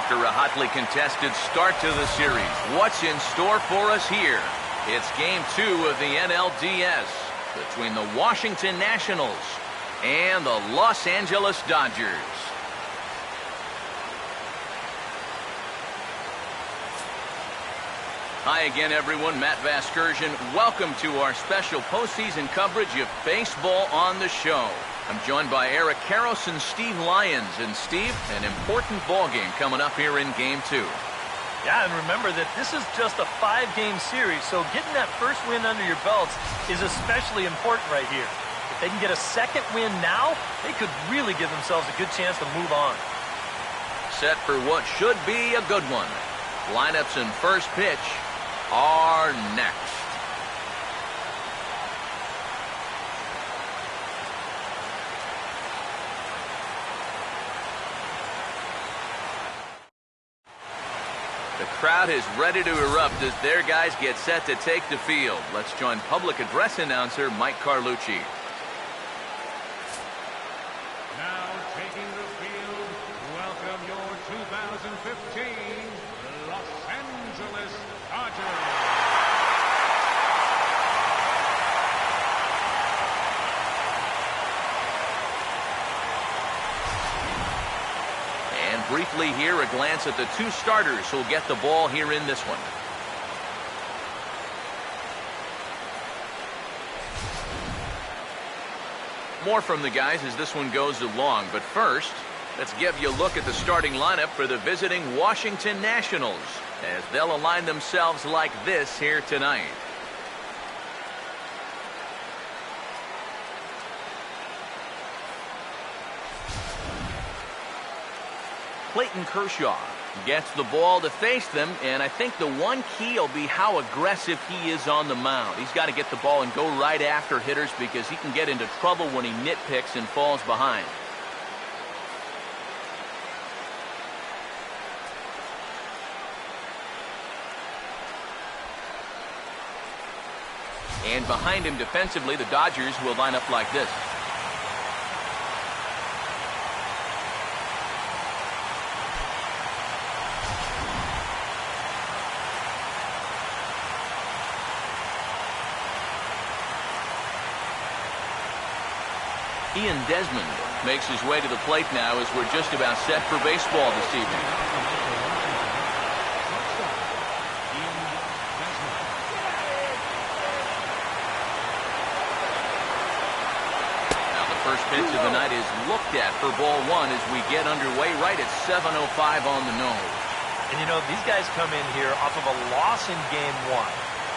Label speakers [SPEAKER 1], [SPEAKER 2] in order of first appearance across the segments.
[SPEAKER 1] After a hotly contested start to the series, what's in store for us here? It's Game 2 of the NLDS between the Washington Nationals and the Los Angeles Dodgers. Hi again, everyone. Matt Vasgersian. Welcome to our special postseason coverage of baseball on the show. I'm joined by Eric Karros and Steve Lyons. And Steve, an important ball game coming up here in Game 2.
[SPEAKER 2] Yeah, and remember that this is just a 5-game series, so getting that first win under your belts is especially important right here. If they can get a second win now, they could really give themselves a good chance to move on.
[SPEAKER 1] Set for what should be a good one. Lineups and first pitch are next. The crowd is ready to erupt as their guys get set to take the field. Let's join public address announcer Mike Carlucci.
[SPEAKER 3] Now taking the field, welcome your 2015 Los Angeles Dodgers.
[SPEAKER 1] And briefly here, a glance at the two starters who'll get the ball here in this one. More from the guys as this one goes along, but first, let's give you a look at the starting lineup for the visiting Washington Nationals as they'll align themselves like this here tonight. Clayton Kershaw gets the ball to face them, and I think the one key will be how aggressive he is on the mound. He's got to get the ball and go right after hitters because he can get into trouble when he nitpicks and falls behind. And behind him defensively, the Dodgers will line up like this. Ian Desmond makes his way to the plate now as we're just about set for baseball this evening. Now the first pitch of the night is looked at for ball one as we get underway right at 7:05 on the nose.
[SPEAKER 2] And you know, these guys come in here off of a loss in Game 1.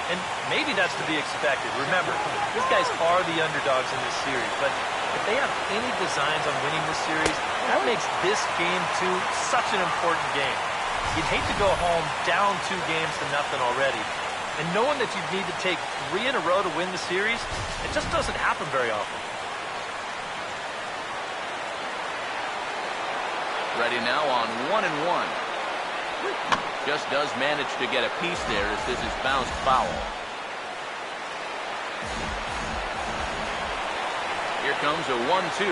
[SPEAKER 2] And maybe that's to be expected. Remember, these guys are the underdogs in this series, but if they have any designs on winning this series, that makes this Game 2 such an important game. You'd hate to go home down 2 games to nothing already. And knowing that you need to take 3 in a row to win the series, it just doesn't happen very often.
[SPEAKER 1] Ready now on 1-1. Just does manage to get a piece there as this is bounced foul. Here comes a 1-2.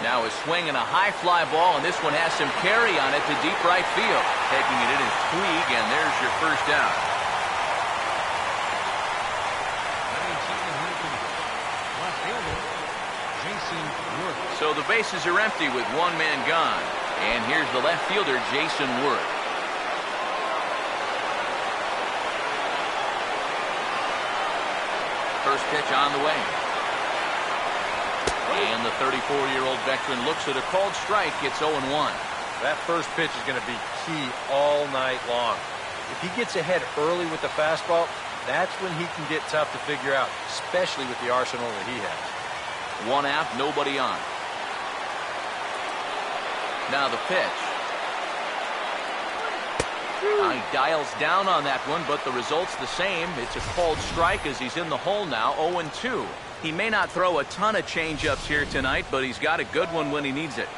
[SPEAKER 1] Now a swing and a high fly ball, and this one has some carry on it to deep right field. Taking it in is Puig, and there's your first out. So the bases are empty with one man gone. And here's the left fielder, Jason Worth. First pitch on the way. And the 34-year-old veteran looks at a called strike. It's 0-1.
[SPEAKER 4] That first pitch is going to be key all night long. If he gets ahead early with the fastball, that's when he can get tough to figure out, especially with the arsenal that he has.
[SPEAKER 1] One out, nobody on. Now the pitch. He dials down on that one, but the result's the same. It's a called strike as he's in the hole now, 0-2. He may not throw a ton of changeups here tonight, but he's got a good one when he needs it.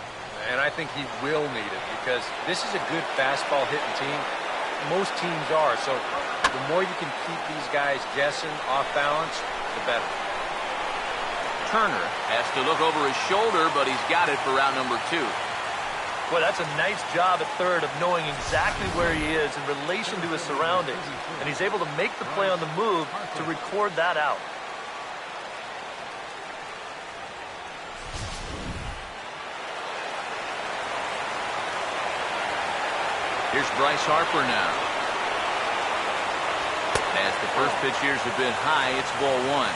[SPEAKER 4] And I think he will need it because this is a good fastball hitting team. Most teams are, so the more you can keep these guys guessing off balance, the better.
[SPEAKER 1] Turner has to look over his shoulder, but he's got it for round number 2.
[SPEAKER 2] Boy, that's a nice job at third of knowing exactly where he is in relation to his surroundings. And he's able to make the play on the move to record that out.
[SPEAKER 1] Here's Bryce Harper now. As the first pitch here has been high, it's ball one.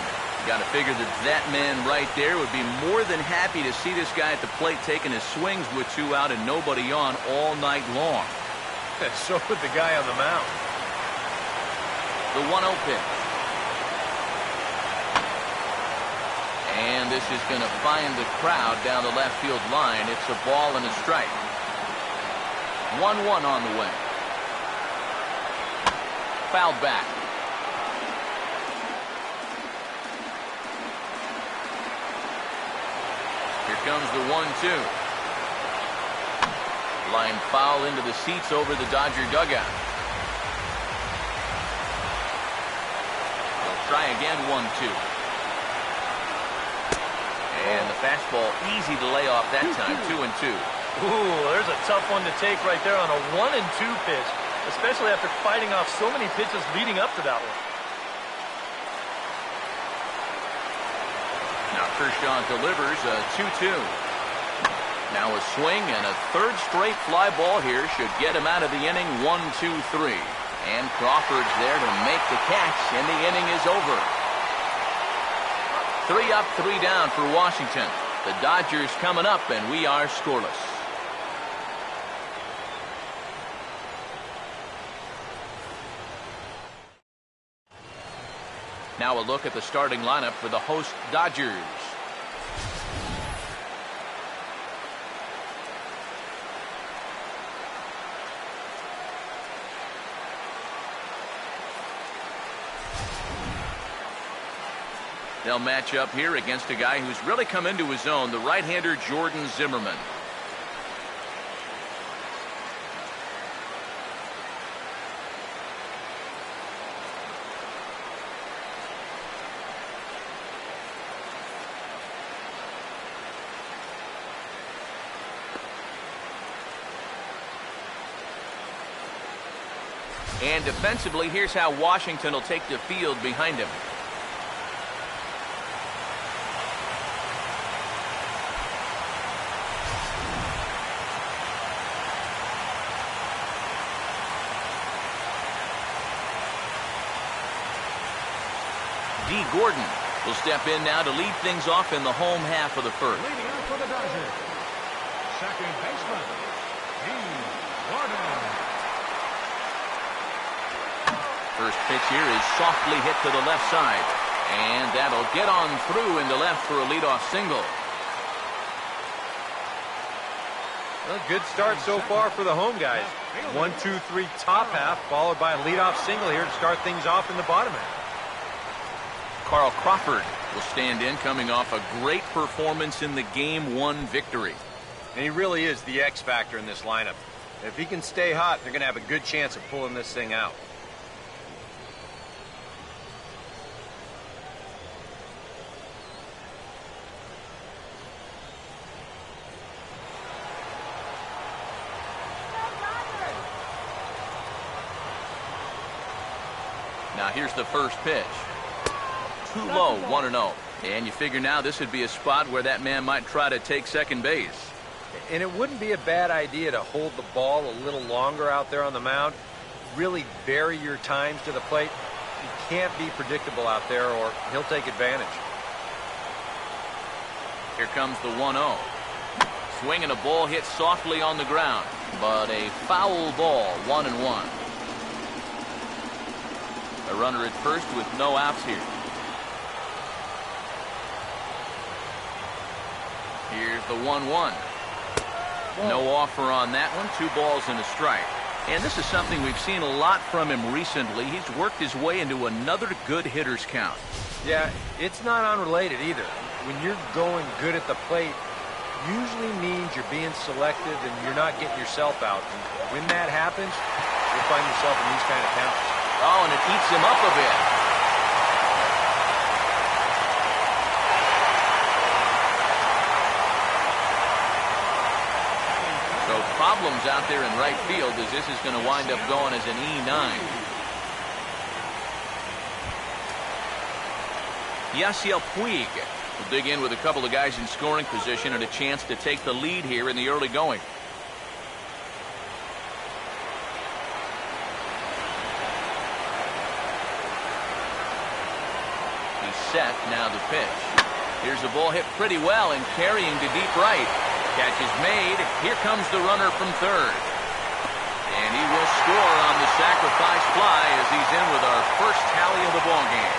[SPEAKER 1] Got to figure that man right there would be more than happy to see this guy at the plate taking his swings with two out and nobody on all night long.
[SPEAKER 4] So would the guy on the mound.
[SPEAKER 1] The 1-0 pitch. And this is going to find the crowd down the left field line. It's a ball and a strike. 1-1 on the way. Fouled back. Here comes the 1-2. Line foul into the seats over the Dodger dugout. They'll try again, 1-2. And the fastball easy to lay off that time, 2-2.
[SPEAKER 2] Ooh, there's a tough one to take right there on a 1-2 pitch, especially after fighting off so many pitches leading up to that one.
[SPEAKER 1] Now Kershaw delivers a 2-2. Now a swing and a third straight fly ball here should get him out of the inning. 1-2-3. And Crawford's there to make the catch, and the inning is over. 3 up, 3 down for Washington. The Dodgers coming up, and we are scoreless. Now a look at the starting lineup for the host Dodgers. They'll match up here against a guy who's really come into his own, the right-hander Jordan Zimmerman. And defensively, here's how Washington will take the field behind him. D. Gordon will step in now to lead things off in the home half of the first.
[SPEAKER 3] Leading off for the Dodgers, second baseman, D. Gordon.
[SPEAKER 1] First pitch here is softly hit to the left side. And that'll get on through into left for a leadoff single.
[SPEAKER 4] Well, good start so far for the home guys. 1-2-3 top half, followed by a leadoff single here to start things off in the bottom half.
[SPEAKER 1] Carl Crawford will stand in, coming off a great performance in the Game 1 victory.
[SPEAKER 4] And he really is the X factor in this lineup. If he can stay hot, they're going to have a good chance of pulling this thing out.
[SPEAKER 1] Now here's the first pitch. Too low, 1-0. And you figure now this would be a spot where that man might try to take second base.
[SPEAKER 4] And it wouldn't be a bad idea to hold the ball a little longer out there on the mound. Really vary your times to the plate. You can't be predictable out there or he'll take advantage.
[SPEAKER 1] Here comes the 1-0. Swing and a ball hit softly on the ground. But a foul ball, 1-1. A runner at first with no outs here. Here's the 1-1. No offer on that one. 2 balls and a strike. And this is something we've seen a lot from him recently. He's worked his way into another good hitter's count.
[SPEAKER 4] Yeah, it's not unrelated either. When you're going good at the plate, usually means you're being selective and you're not getting yourself out. And when that happens, you'll find yourself in these kind of counts.
[SPEAKER 1] Oh, and it eats him up a bit. So problems out there in right field as this is going to wind up going as an E9. Yasiel Puig will dig in with a couple of guys in scoring position and a chance to take the lead here in the early going. He's set. Now the pitch. Here's the ball hit pretty well and carrying to deep right. Catch is made. Here comes the runner from third. And he will score on the sacrifice fly as he's in with our first tally of the ball game.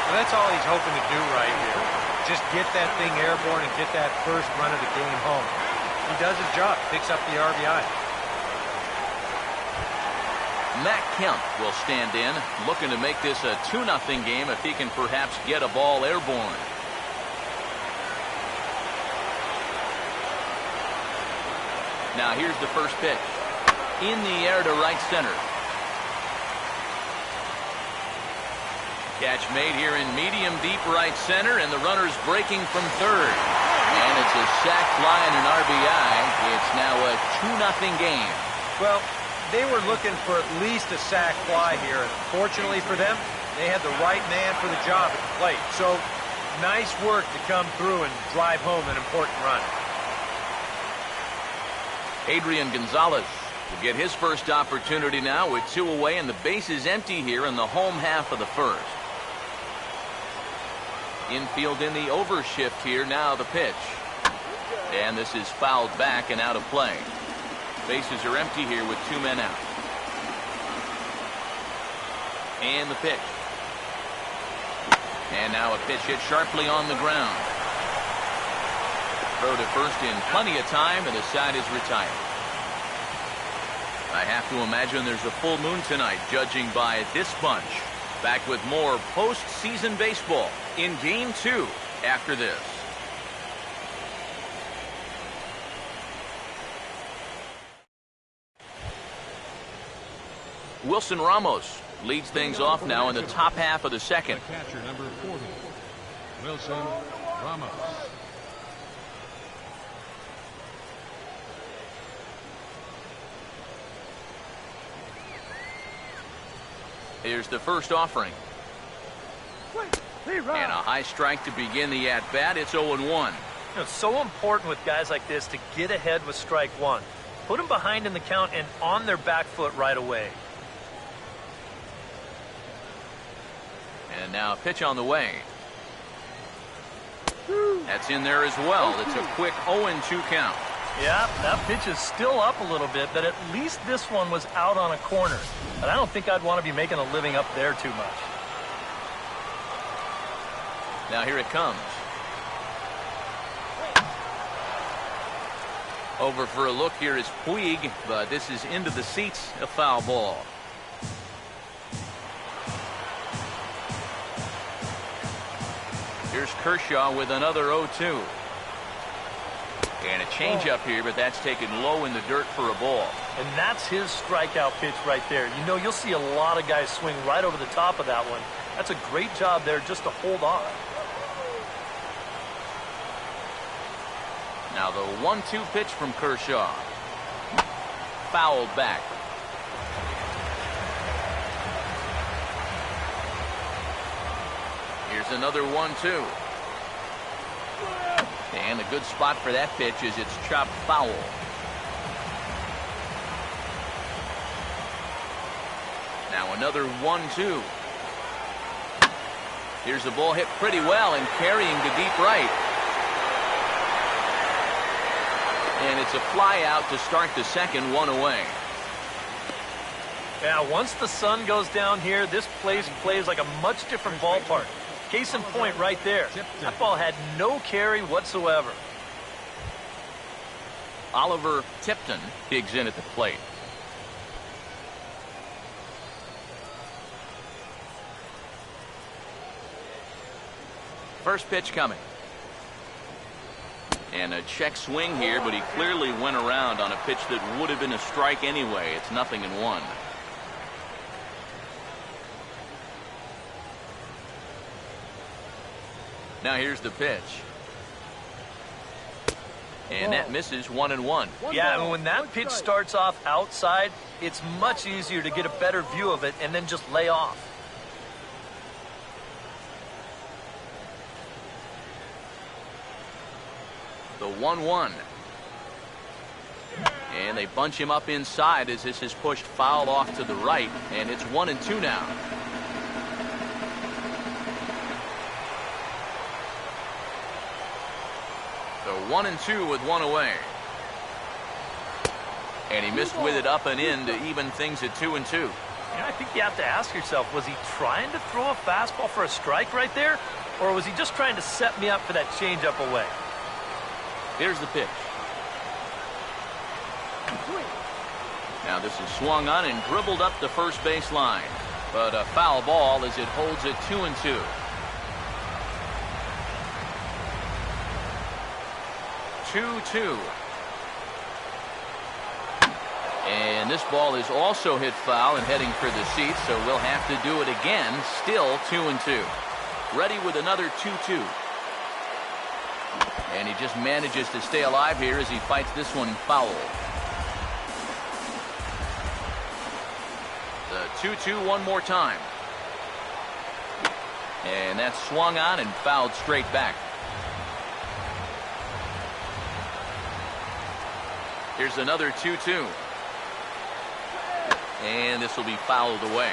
[SPEAKER 4] Well, that's all he's hoping to do right here. Just get that thing airborne and get that first run of the game home. He does his job, picks up the RBI.
[SPEAKER 1] Matt Kemp will stand in, looking to make this a 2-0 game if he can perhaps get a ball airborne. Now here's the first pitch. In the air to right center. Catch made here in medium deep right center, and the runner's breaking from third. And it's a sac fly and an RBI. It's now a 2-0 game.
[SPEAKER 4] Well, they were looking for at least a sac fly here. Fortunately for them, they had the right man for the job at the plate. So, nice work to come through and drive home an important run.
[SPEAKER 1] Adrian Gonzalez will get his first opportunity now with 2 away, and the base is empty here in the home half of the first. Infield in the overshift here. Now the pitch. And this is fouled back and out of play. Bases are empty here with 2 men out. And the pitch. And now a pitch hit sharply on the ground. Throw to first in plenty of time, and the side is retired. I have to imagine there's a full moon tonight, judging by this bunch. Back with more postseason baseball in Game 2 after this. Wilson Ramos leads things off now in the top half of the second.
[SPEAKER 3] The catcher, number 40, Wilson Ramos.
[SPEAKER 1] Here's the first offering. And a high strike to begin the at-bat. It's 0-1.
[SPEAKER 2] You know, it's so important with guys like this to get ahead with strike one. Put them behind in the count and on their back foot right away.
[SPEAKER 1] And now a pitch on the way. That's in there as well. It's a quick 0-2 count.
[SPEAKER 2] Yeah, that pitch is still up a little bit, but at least this one was out on a corner. But I don't think I'd want to be making a living up there too much.
[SPEAKER 1] Now here it comes. Over for a look here is Puig, but this is into the seats, a foul ball. Here's Kershaw with another 0-2. And a changeup here, but that's taken low in the dirt for a ball.
[SPEAKER 2] And that's his strikeout pitch right there. You know, you'll see a lot of guys swing right over the top of that one. That's a great job there just to hold on.
[SPEAKER 1] Now the 1-2 pitch from Kershaw. Fouled back. Here's another 1-2. And a good spot for that pitch is it's chopped foul. Now another 1-2. Here's the ball hit pretty well and carrying to deep right. And it's a fly out to start the second, 1 away.
[SPEAKER 2] Yeah, once the sun goes down here, this place plays like a much different ballpark. Case in point right there. That ball had no carry whatsoever.
[SPEAKER 1] Oliver Tipton digs in at the plate. First pitch coming. And a check swing here, but he clearly went around on a pitch that would have been a strike anyway. It's 0-1. Now here's the pitch. And that misses 1-1.
[SPEAKER 2] Yeah, and when that pitch starts off outside, it's much easier to get a better view of it and then just lay off.
[SPEAKER 1] The 1-1. And they bunch him up inside as this is pushed foul off to the right, and it's 1-2 now. So 1-2 with one away. And he missed with it up and in to even things at 2-2.
[SPEAKER 2] Yeah, I think you have to ask yourself, was he trying to throw a fastball for a strike right there? Or was he just trying to set me up for that changeup away?
[SPEAKER 1] Here's the pitch. Now this is swung on and dribbled up the first base line. But a foul ball as it holds it 2-2. And this ball is also hit foul and heading for the seats, so we'll have to do it again. Still 2-2. Ready with another 2-2. And he just manages to stay alive here as he fights this one foul. The 2-2 one more time. And that's swung on and fouled straight back. Here's another 2-2. And this will be fouled away.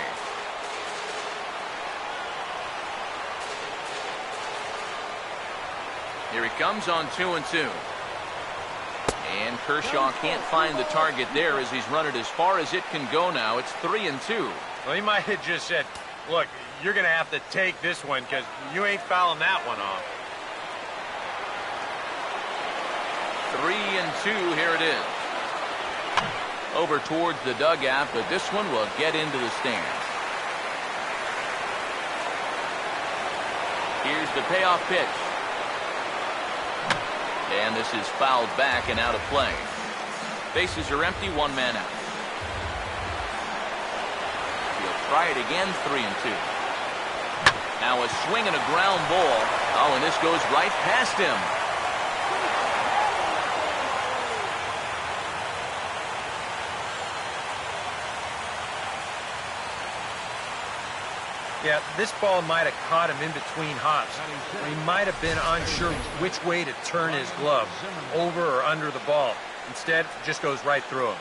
[SPEAKER 1] Here he comes on 2-2. And Kershaw can't find the target there as he's run it as far as it can go now. It's 3-2.
[SPEAKER 4] Well, he might have just said, look, you're going to have to take this one because you ain't fouling that one off.
[SPEAKER 1] 3-2, here it is. Over towards the dugout, but this one will get into the stands. Here's the payoff pitch. And this is fouled back and out of play. Bases are empty, one man out. He'll try it again, 3-2. Now a swing and a ground ball. Oh, and this goes right past him.
[SPEAKER 4] Yeah, this ball might have caught him in between hops. He might have been unsure which way to turn his glove, over or under the ball. Instead, it just goes right through him.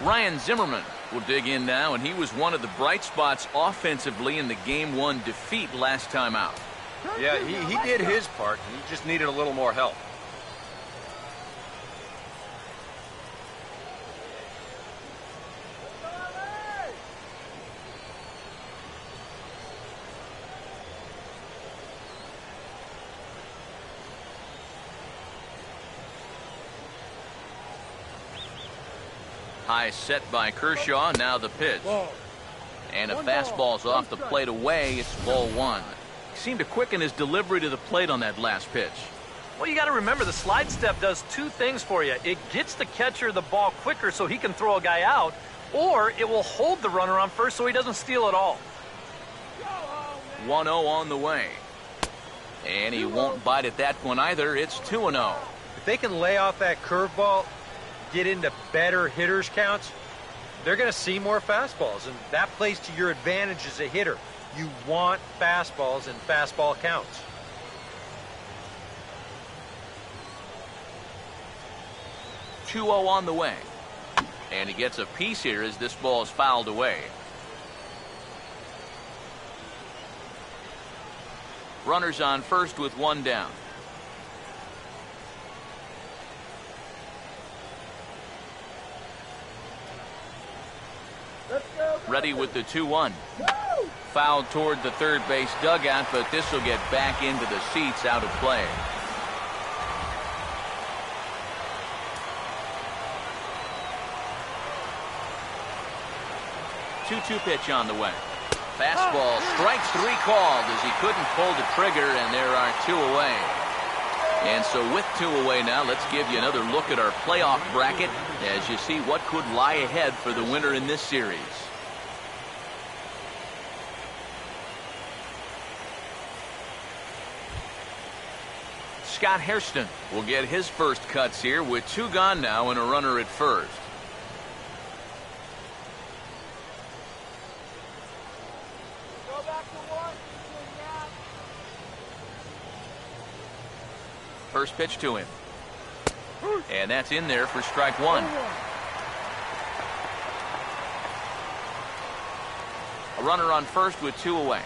[SPEAKER 1] Ryan Zimmerman will dig in now, and he was one of the bright spots offensively in the Game 1 defeat last time out.
[SPEAKER 5] Yeah, he did his part. He just needed a little more help.
[SPEAKER 1] High set by Kershaw. Now the pitch. And a fastball's off the plate away. It's ball one. He seemed to quicken his delivery to the plate on that last pitch.
[SPEAKER 2] Well, you got to remember the slide step does two things for you. It gets the catcher the ball quicker so he can throw a guy out, or it will hold the runner on first so he doesn't steal at all.
[SPEAKER 1] 1-0 on the way. And he won't bite at that one either. It's 2-0.
[SPEAKER 4] If they can lay off that curveball, get into better hitters counts, they're going to see more fastballs, and that plays to your advantage as a hitter. You want fastballs and fastball counts.
[SPEAKER 1] .2-0 on the way. And he gets a piece here as this ball is fouled away. Runners on first with one down. Ready with the 2-1. Fouled toward the third base dugout, but this will get back into the seats, out of play. Two-two pitch on the way. Fastball, strikes three called as he couldn't pull the trigger, and there are two away. And so with two away now, let's give you another look at our playoff bracket as you see what could lie ahead for the winner in this series. Scott Hairston will get his first cuts here with 2 gone now and a runner at first. First pitch to him. And that's in there for strike 1. A runner on first with 2 away.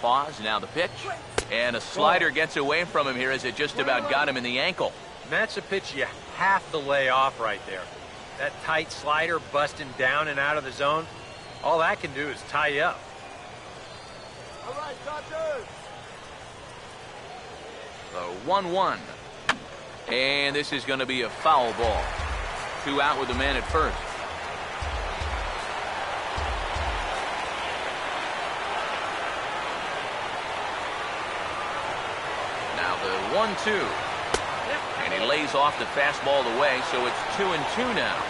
[SPEAKER 1] Pause, now the pitch. And a slider gets away from him here as it just about got him in the ankle.
[SPEAKER 4] And that's a pitch you have to lay off right there. That tight slider busting down and out of the zone, all that can do is tie you up.
[SPEAKER 6] All right, Dodgers.
[SPEAKER 1] The 1-1. And this is going to be a foul ball. 2 out with the man at first. Now the 1-2. And he lays off the fastball away, so it's 2-2 now.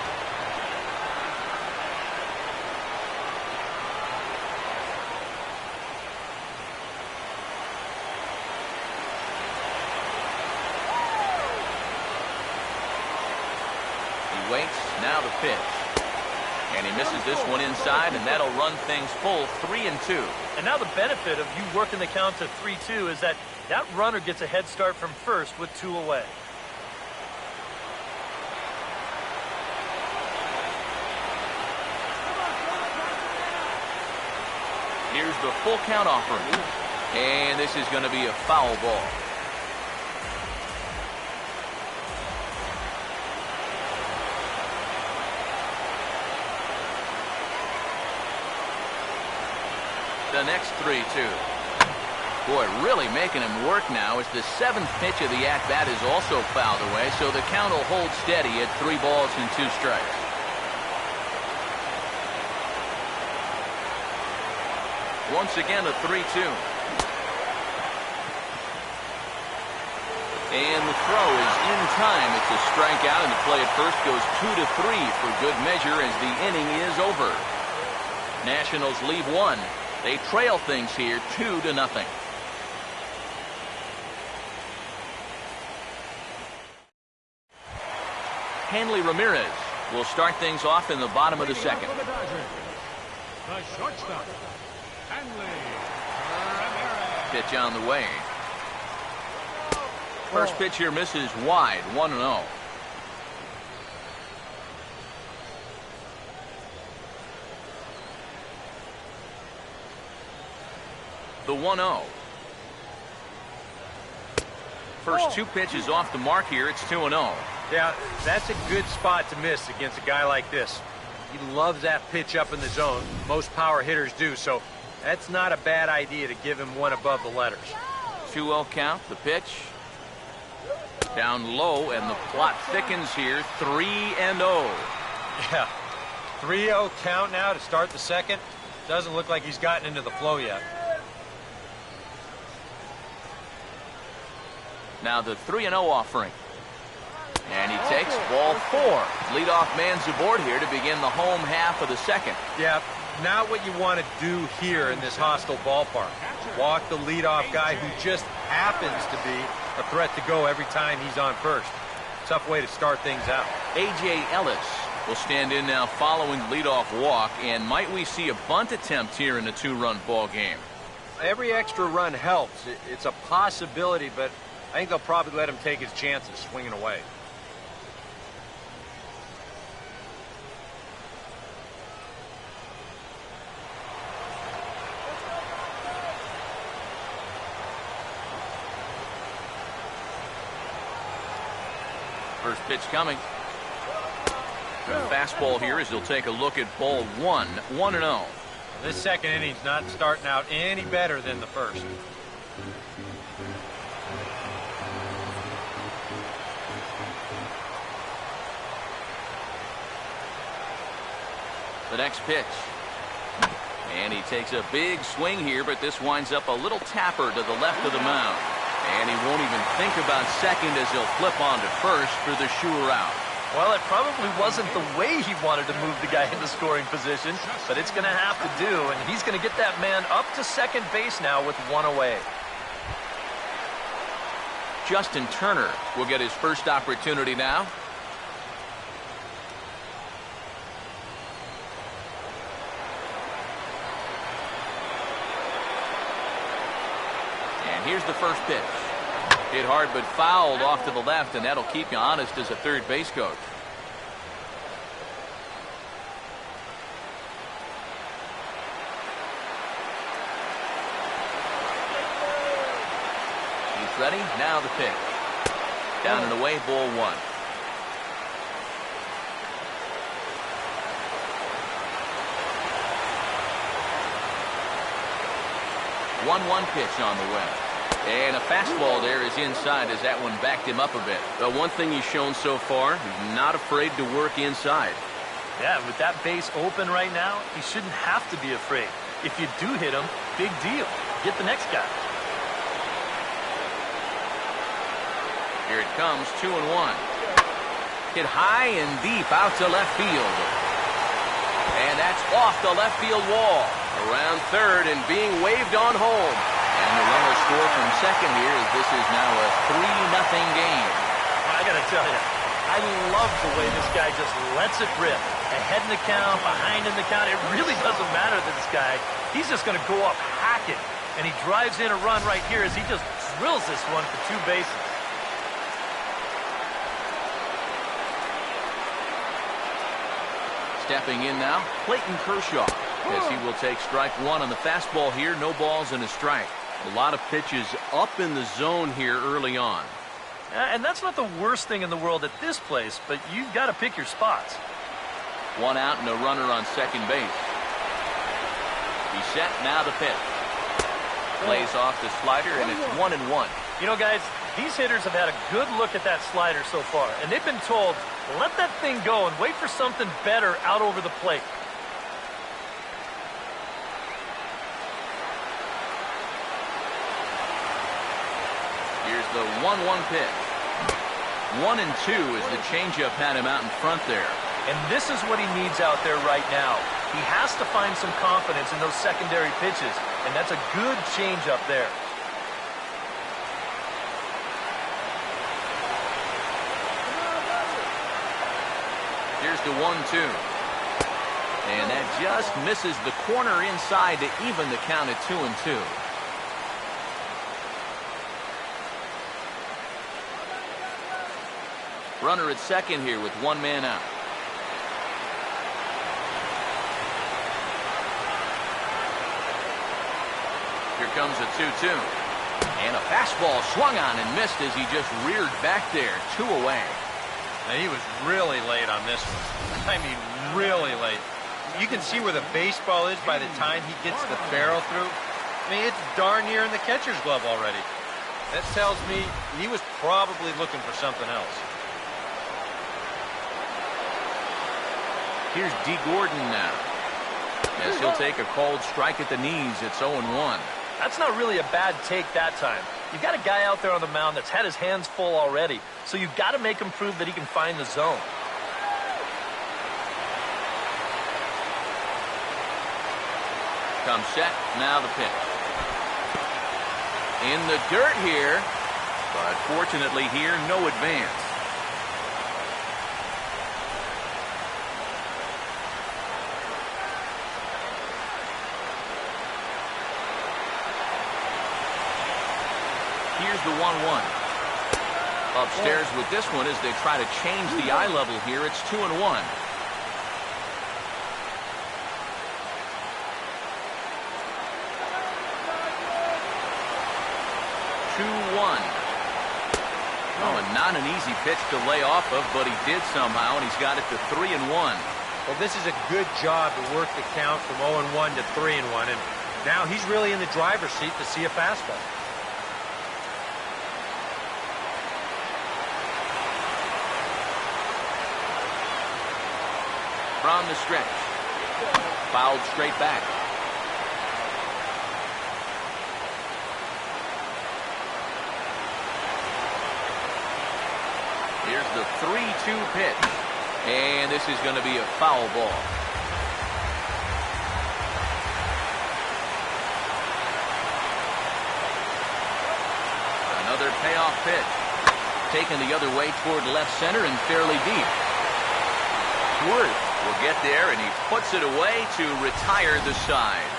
[SPEAKER 1] Waits, now the pitch. And he misses this one inside, and that'll run things full 3-2.
[SPEAKER 2] And now the benefit of you working the count to 3-2 is that runner gets a head start from first with 2 away.
[SPEAKER 1] Here's the full count offering. And this is going to be a foul ball. The next 3-2. Boy, really making him work now as the 7th pitch of the at-bat is also fouled away, so the count will hold steady at 3 balls and 2 strikes. Once again, a 3-2. And the throw is in time. It's a strikeout, and the play at first goes 2-3 for good measure as the inning is over. Nationals leave 1. They trail things here 2-0. Hanley Ramirez will start things off in the bottom of the 2nd.
[SPEAKER 3] The shortstop, Hanley Ramirez.
[SPEAKER 1] Pitch on the way. First pitch here misses wide, 1-0. The 1-0. First 2 pitches off the mark here. It's 2-0.
[SPEAKER 4] Yeah, that's a good spot to miss against a guy like this. He loves that pitch up in the zone. Most power hitters do, so that's not a bad idea to give him one above the letters.
[SPEAKER 1] 2-0 count. The pitch. Down low, and the plot thickens here. 3-0.
[SPEAKER 4] Yeah, 3-0 count now to start the 2nd. Doesn't look like he's gotten into the flow yet.
[SPEAKER 1] Now the 3-0 offering. And he takes ball 4. Leadoff man's aboard here to begin the home half of the 2nd.
[SPEAKER 4] Yeah, not what you want to do here in this hostile ballpark. Walk the leadoff guy who just happens to be a threat to go every time he's on first. Tough way to start things out.
[SPEAKER 1] A.J. Ellis will stand in now following the leadoff walk. And might we see a bunt attempt here in a 2-run ball game?
[SPEAKER 4] Every extra run helps. It's a possibility, but I think they'll probably let him take his chances swinging away.
[SPEAKER 1] First pitch coming. The fastball here as he'll take a look at ball 1. 1-0.
[SPEAKER 4] This 2nd inning's not starting out any better than the first.
[SPEAKER 1] The next pitch. And he takes a big swing here, but this winds up a little tapper to the left of the mound. And he won't even think about second as he'll flip on to first for the sure out.
[SPEAKER 2] Well, it probably wasn't the way he wanted to move the guy into scoring position, but it's going to have to do, and he's going to get that man up to second base now with one away.
[SPEAKER 1] Justin Turner will get his first opportunity now. And here's the first pitch. Hit hard but fouled off to the left, and that'll keep you honest as a third base coach. He's ready. Now the pitch. Down and away, ball one. One pitch on the way. And a fastball there is inside as that one backed him up a bit. The one thing he's shown so far, he's not afraid to work inside.
[SPEAKER 2] Yeah, with that base open right now, he shouldn't have to be afraid. If you do hit him, big deal. Get the next guy.
[SPEAKER 1] Here it comes, 2-1. Hit high and deep out to left field. And that's off the left field wall. Around third and being waved on home. And the runner score from second here as this is now a 3-0 game.
[SPEAKER 2] I got to tell you, I love the way this guy just lets it rip. Ahead in the count, behind in the count. It really doesn't matter to this guy. He's just going to go up hacking. And he drives in a run right here as he just drills this one for 2 bases.
[SPEAKER 1] Stepping in now, Clayton Kershaw, as he will take strike one on the fastball here. No balls and a strike. A lot of pitches up in the zone here early on.
[SPEAKER 2] And that's not the worst thing in the world at this place, but you've got to pick your spots.
[SPEAKER 1] One out and a runner on second base. He's set, now the pitch. Plays off the slider, and it's 1-1.
[SPEAKER 2] You know, guys, these hitters have had a good look at that slider so far, and they've been told, let that thing go and wait for something better out over the plate.
[SPEAKER 1] Here's the 1-1 pitch. 1-2 as the changeup had him out in front there.
[SPEAKER 2] And this is what he needs out there right now. He has to find some confidence in those secondary pitches, and that's a good changeup there.
[SPEAKER 1] Here's the 1-2. And that just misses the corner inside to even the count at 2-2. Runner at second here with one man out. Here comes a 2-2. And a fastball swung on and missed as he just reared back there. 2 away.
[SPEAKER 5] And he was really late on this one. I mean, really late. You can see where the baseball is by the time he gets the barrel through. I mean, it's darn near in the catcher's glove already. That tells me he was probably looking for something else.
[SPEAKER 1] Here's D. Gordon now. As he'll take a cold strike at the knees. It's 0-1.
[SPEAKER 2] That's not really a bad take that time. You've got a guy out there on the mound that's had his hands full already, so you've got to make him prove that he can find the zone.
[SPEAKER 1] Comes set, now the pitch. In the dirt here, but fortunately here, no advance. Here's the 1-1. Upstairs with this one as they try to change the eye level here. It's 2-1. 2-1. Oh, and not an easy pitch to lay off of, but he did somehow, and he's got it to 3-1.
[SPEAKER 5] Well, this is a good job to work the count from 0-1 to 3-1, and now he's really in the driver's seat to see a fastball.
[SPEAKER 1] From the stretch. Fouled straight back. Here's the 3-2 pitch. And this is going to be a foul ball. Another payoff pitch. Taken the other way toward left center and fairly deep. Worth will get there, and he puts it away to retire the side.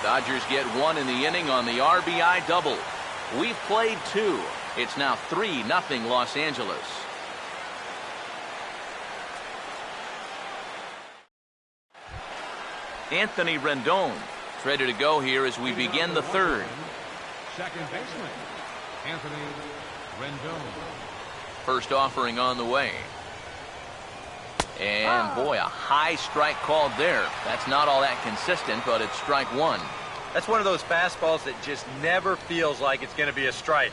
[SPEAKER 1] Dodgers get one in the inning on the RBI double. We've played two. It's now 3-0 Los Angeles. Anthony Rendon ready to go here as we begin the third.
[SPEAKER 3] Second baseman, Anthony Rendon.
[SPEAKER 1] First offering on the way. And boy, a high strike called there. That's not all that consistent, but it's strike one.
[SPEAKER 5] That's one of those fastballs that just never feels like it's going to be a strike.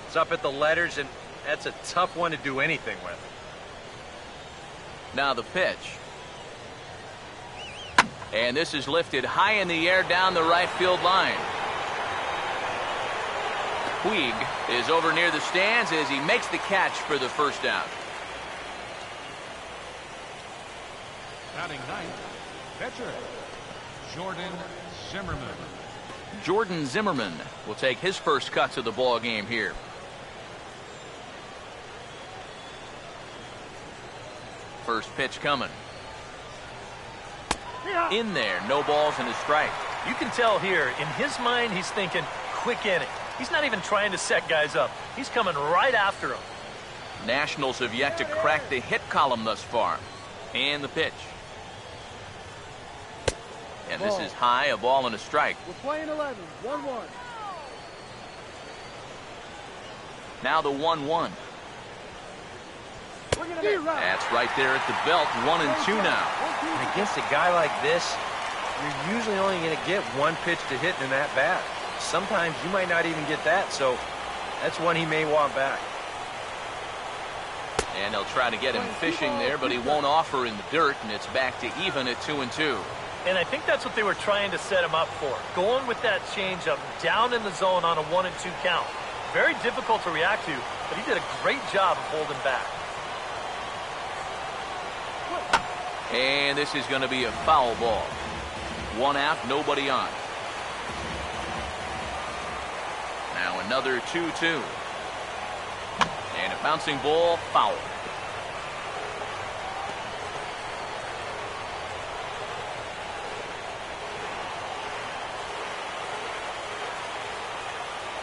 [SPEAKER 5] It's up at the letters, and that's a tough one to do anything with.
[SPEAKER 1] Now the pitch. And this is lifted high in the air down the right field line. Puig is over near the stands as he makes the catch for the first out.
[SPEAKER 3] Batting ninth, pitcher, Jordan Zimmerman.
[SPEAKER 1] Jordan Zimmerman will take his first cuts of the ball game here. First pitch coming. In there, no balls and a strike.
[SPEAKER 2] You can tell here, in his mind, he's thinking quick inning. He's not even trying to set guys up. He's coming right after them.
[SPEAKER 1] Nationals have yet to crack the hit column thus far. And the pitch. And this is high, a ball and a strike.
[SPEAKER 6] We're playing 11, 1-1.
[SPEAKER 1] Now the 1-1. That's right there at the belt, 1-2 now.
[SPEAKER 4] And against a guy like this, you're usually only going to get one pitch to hit in that bat. Sometimes you might not even get that, so that's one he may want back.
[SPEAKER 1] And they'll try to get him fishing there, but he won't offer in the dirt, and it's back to even at 2-2.
[SPEAKER 2] And I think that's what they were trying to set him up for. Going with that changeup down in the zone on a 1-2 count. Very difficult to react to, but he did a great job of holding back.
[SPEAKER 1] And this is going to be a foul ball. 1 out, nobody on. Now another 2-2. And a bouncing ball, foul.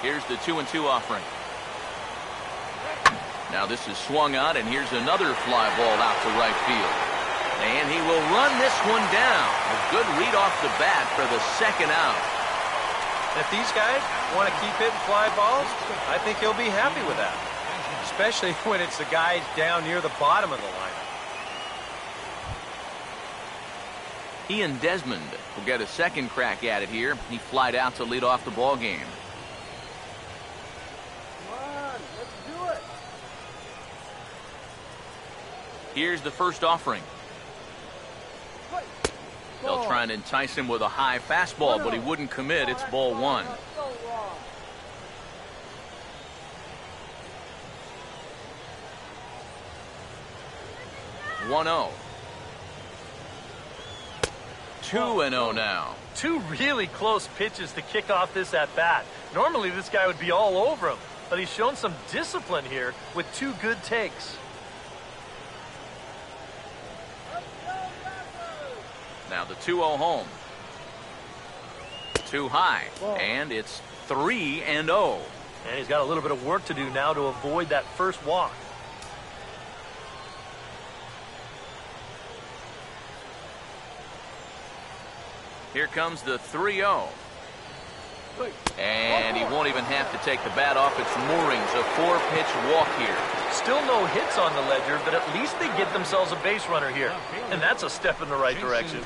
[SPEAKER 1] Here's the 2-2 offering. Now this is swung on, and here's another fly ball out to right field. And he will run this one down. A good read off the bat for the second out.
[SPEAKER 4] If these guys want to keep hitting fly balls, I think he'll be happy with that. Especially when it's the guys down near the bottom of the lineup.
[SPEAKER 1] Ian Desmond will get a second crack at it here. He flied out to lead off the ball game. Here's the first offering. They'll try and entice him with a high fastball, but he wouldn't commit. It's ball one. 1-0. 2-0 now.
[SPEAKER 2] Two really close pitches to kick off this at-bat. Normally this guy would be all over him, but he's shown some discipline here with two good takes.
[SPEAKER 1] Now the 2-0 home. Too high, and it's 3-0.
[SPEAKER 2] And he's got a little bit of work to do now to avoid that first walk.
[SPEAKER 1] Here comes the 3-0. And he won't even have to take the bat off its moorings. A 4-pitch walk here.
[SPEAKER 2] Still no hits on the ledger, but at least they get themselves a base runner here. And that's a step in the right direction.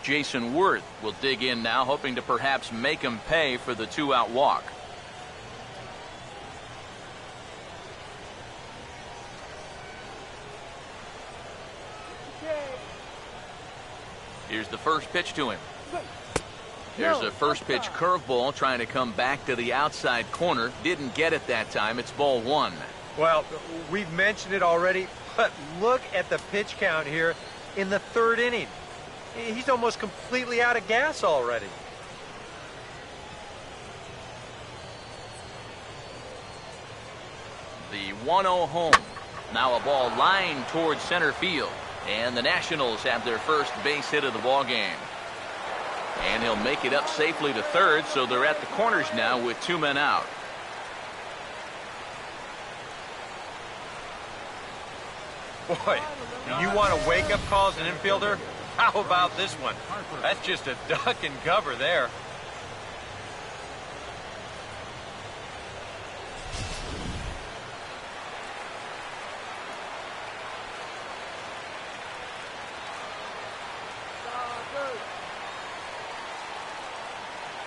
[SPEAKER 1] Jason Worth will dig in now, hoping to perhaps make him pay for the 2-out walk. Here's the first pitch to him. There's a first pitch curveball trying to come back to the outside corner. Didn't get it that time. It's ball 1.
[SPEAKER 4] Well, we've mentioned it already, but look at the pitch count here in the 3rd inning. He's almost completely out of gas already.
[SPEAKER 1] The 1-0 home. Now a ball lined towards center field. And the Nationals have their first base hit of the ball game. And he'll make it up safely to third, so they're at the corners now with 2 men out.
[SPEAKER 5] Boy, you want to wake up call as an infielder? How about this one? That's just a duck and cover there.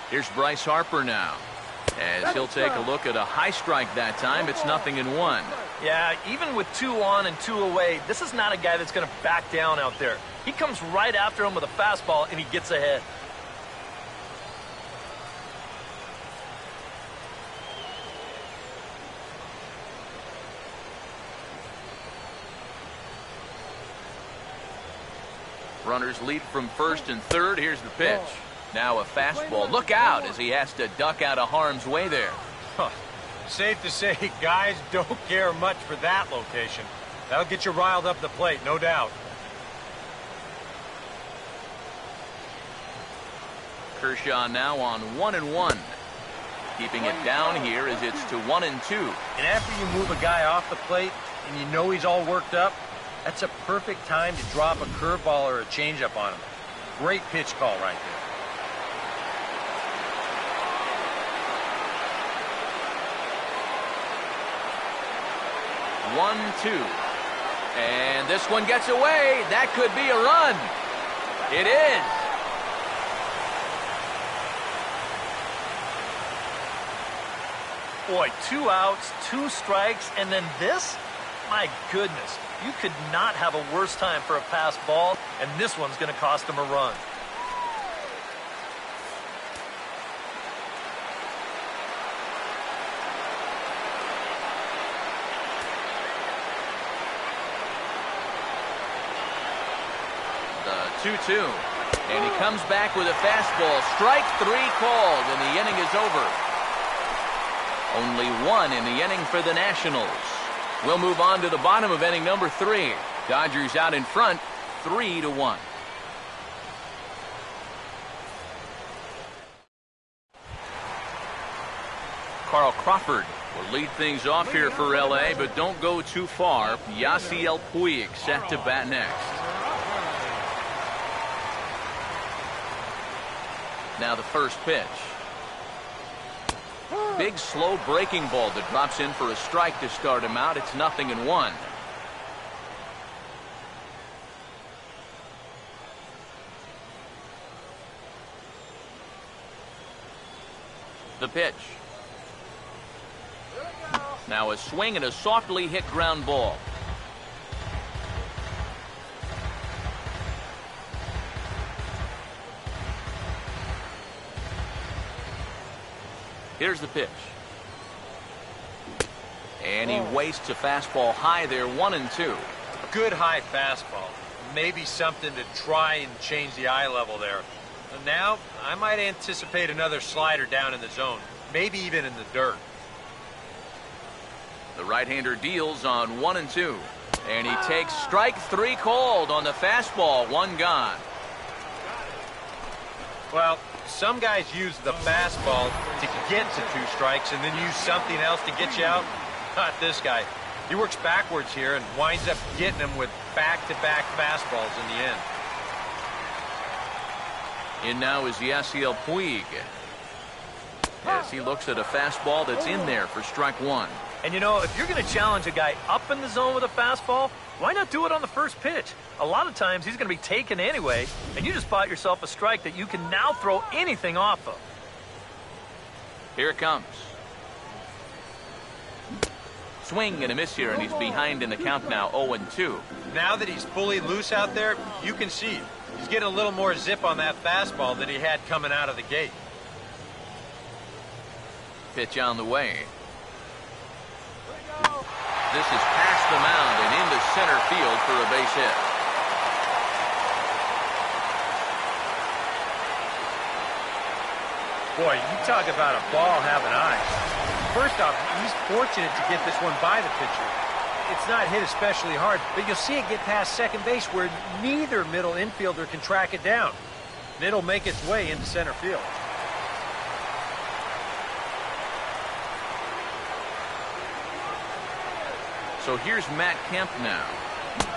[SPEAKER 1] Here's Bryce Harper now, as he'll take a look at a high strike that time. It's 0-1.
[SPEAKER 2] Yeah, even with 2 on and 2 away, this is not a guy that's going to back down out there. He comes right after him with a fastball, and he gets ahead.
[SPEAKER 1] Runners lead from first and third. Here's the pitch. Now a fastball. Look out as he has to duck out of harm's way there.
[SPEAKER 5] Huh. Safe to say, guys don't care much for that location. That'll get you riled up the plate, no doubt.
[SPEAKER 1] Kershaw now on 1-1. Keeping it down here as it's to 1-2.
[SPEAKER 5] And after you move a guy off the plate and you know he's all worked up, that's a perfect time to drop a curveball or a changeup on him. Great pitch call right there.
[SPEAKER 1] 1-2. And this one gets away. That could be a run. It is.
[SPEAKER 2] Boy, 2 outs, 2 strikes, and then this? My goodness, you could not have a worse time for a pass ball, and this one's going to cost him a run.
[SPEAKER 1] The 2-2. And he comes back with a fastball. Strike 3 called, and the inning is over. Only 1 in the inning for the Nationals. We'll move on to the bottom of inning number 3. Dodgers out in front, 3-1. Carl Crawford will lead things off here for L.A., but don't go too far. Yasiel Puig set to bat next. Now the first pitch. Big slow breaking ball that drops in for a strike to start him out. It's 0-1. The pitch. Now a swing and a softly hit ground ball. Here's the pitch. And he wastes a fastball high there, 1-2.
[SPEAKER 5] Good high fastball. Maybe something to try and change the eye level there. And now, I might anticipate another slider down in the zone. Maybe even in the dirt.
[SPEAKER 1] The right-hander deals on 1-2. And he takes strike 3 called on the fastball, 1 gone.
[SPEAKER 5] Well, some guys use the fastball to get to 2 strikes and then use something else to get you out. Not this guy. He works backwards here and winds up getting them with back-to-back fastballs in the end.
[SPEAKER 1] In now is Yasiel Puig. As he looks at a fastball that's in there for strike 1.
[SPEAKER 2] And you know, if you're going to challenge a guy up in the zone with a fastball, why not do it on the first pitch? A lot of times he's going to be taken anyway, and you just bought yourself a strike that you can now throw anything off of.
[SPEAKER 1] Here it comes. Swing and a miss here, and he's behind in the count now, 0-2.
[SPEAKER 5] Now that he's fully loose out there, you can see He's getting a little more zip on that fastball than he had coming out of the gate.
[SPEAKER 1] Pitch on the way. This is past the mound and into center field for a base hit.
[SPEAKER 4] Boy, you talk about a ball having eyes. First off, he's fortunate to get this one by the pitcher. It's not hit especially hard, but you'll see it get past second base where neither middle infielder can track it down. And it'll make its way into center field.
[SPEAKER 1] So here's Matt Kemp now.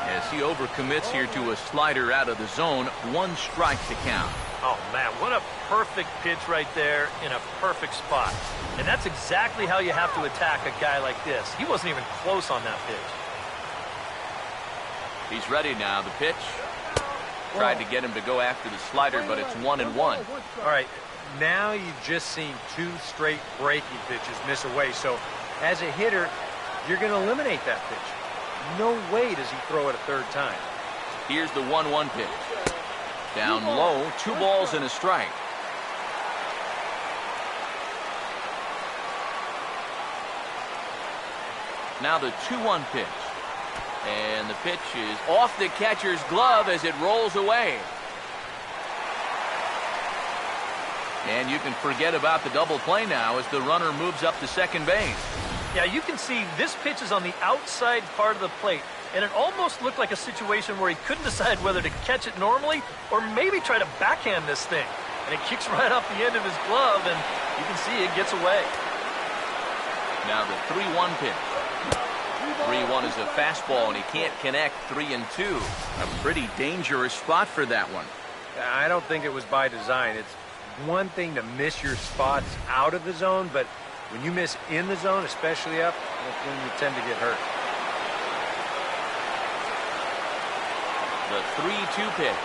[SPEAKER 1] As he overcommits here to a slider out of the zone, 1 strike to count.
[SPEAKER 2] Oh, man, what a perfect pitch right there in a perfect spot. And that's exactly how you have to attack a guy like this. He wasn't even close on that pitch.
[SPEAKER 1] He's ready now. The pitch. Tried to get him to go after the slider, but it's 1-1.
[SPEAKER 4] All right, now you've just seen 2 straight breaking pitches miss away. So as a hitter, you're going to eliminate that pitch. No way does he throw it a third time.
[SPEAKER 1] Here's the 1-1 pitch. Down low, 2 balls and a strike. Now the 2-1 pitch. And the pitch is off the catcher's glove as it rolls away. And you can forget about the double play now as the runner moves up to second base.
[SPEAKER 2] Yeah, you can see this pitch is on the outside part of the plate, and it almost looked like a situation where he couldn't decide whether to catch it normally or maybe try to backhand this thing. And it kicks right off the end of his glove, and you can see it gets away.
[SPEAKER 1] Now the 3-1 pitch. 3-1 is a fastball, and he can't connect. 3-2. A pretty dangerous spot for that one.
[SPEAKER 4] I don't think it was by design. It's one thing to miss your spots out of the zone, but when you miss in the zone, especially up, that's when you tend to get hurt.
[SPEAKER 1] The 3-2 pitch.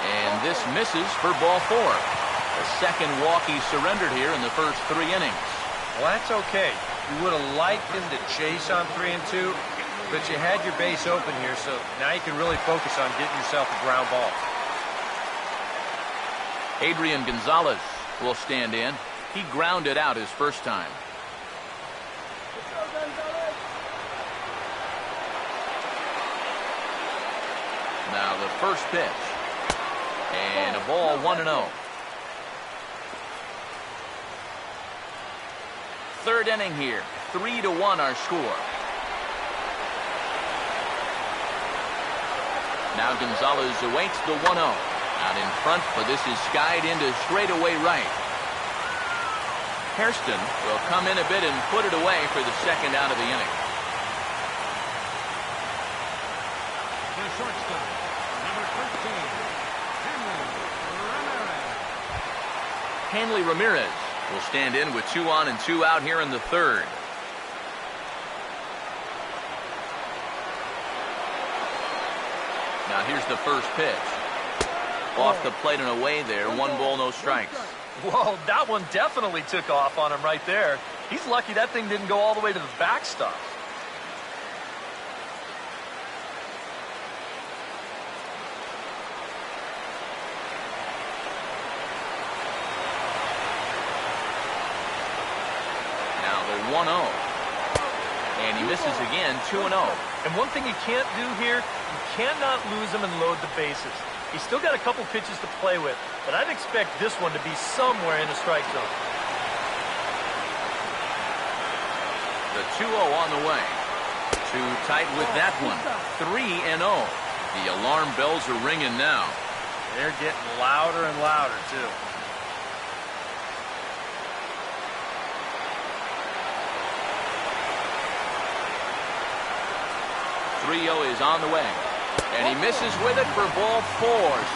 [SPEAKER 1] And this misses for ball 4. The second walk he surrendered here in the first 3 innings.
[SPEAKER 4] Well, that's okay. You would have liked him to chase on 3-2, but you had your base open here, so now you can really focus on getting yourself a ground ball.
[SPEAKER 1] Adrian Gonzalez will stand in. He grounded out his first time. Now the first pitch. And a ball 1-0. Third inning here. 3-1 our score. Now Gonzalez awaits the 1-0. Out in front, but this is skied into straightaway right. Hairston will come in a bit and put it away for the second out of the inning.
[SPEAKER 3] The shortstop, number 13,
[SPEAKER 1] Hanley Ramirez will stand in with 2 on and 2 out here in the third. Now here's the first pitch. Off the plate and away there. 1 ball, no strikes.
[SPEAKER 2] Whoa, that one definitely took off on him right there. He's lucky that thing didn't go all the way to the backstop.
[SPEAKER 1] Now the 1-0. And he misses again, 2-0.
[SPEAKER 2] And one thing you can't do here, you cannot lose him and load the bases. He's still got a couple pitches to play with, but I'd expect this one to be somewhere in the strike zone.
[SPEAKER 1] The 2-0 on the way. Too tight with that one. 3-0. The alarm bells are ringing now.
[SPEAKER 4] They're getting louder and louder, too.
[SPEAKER 1] Is on the way. And he misses with it for ball 4.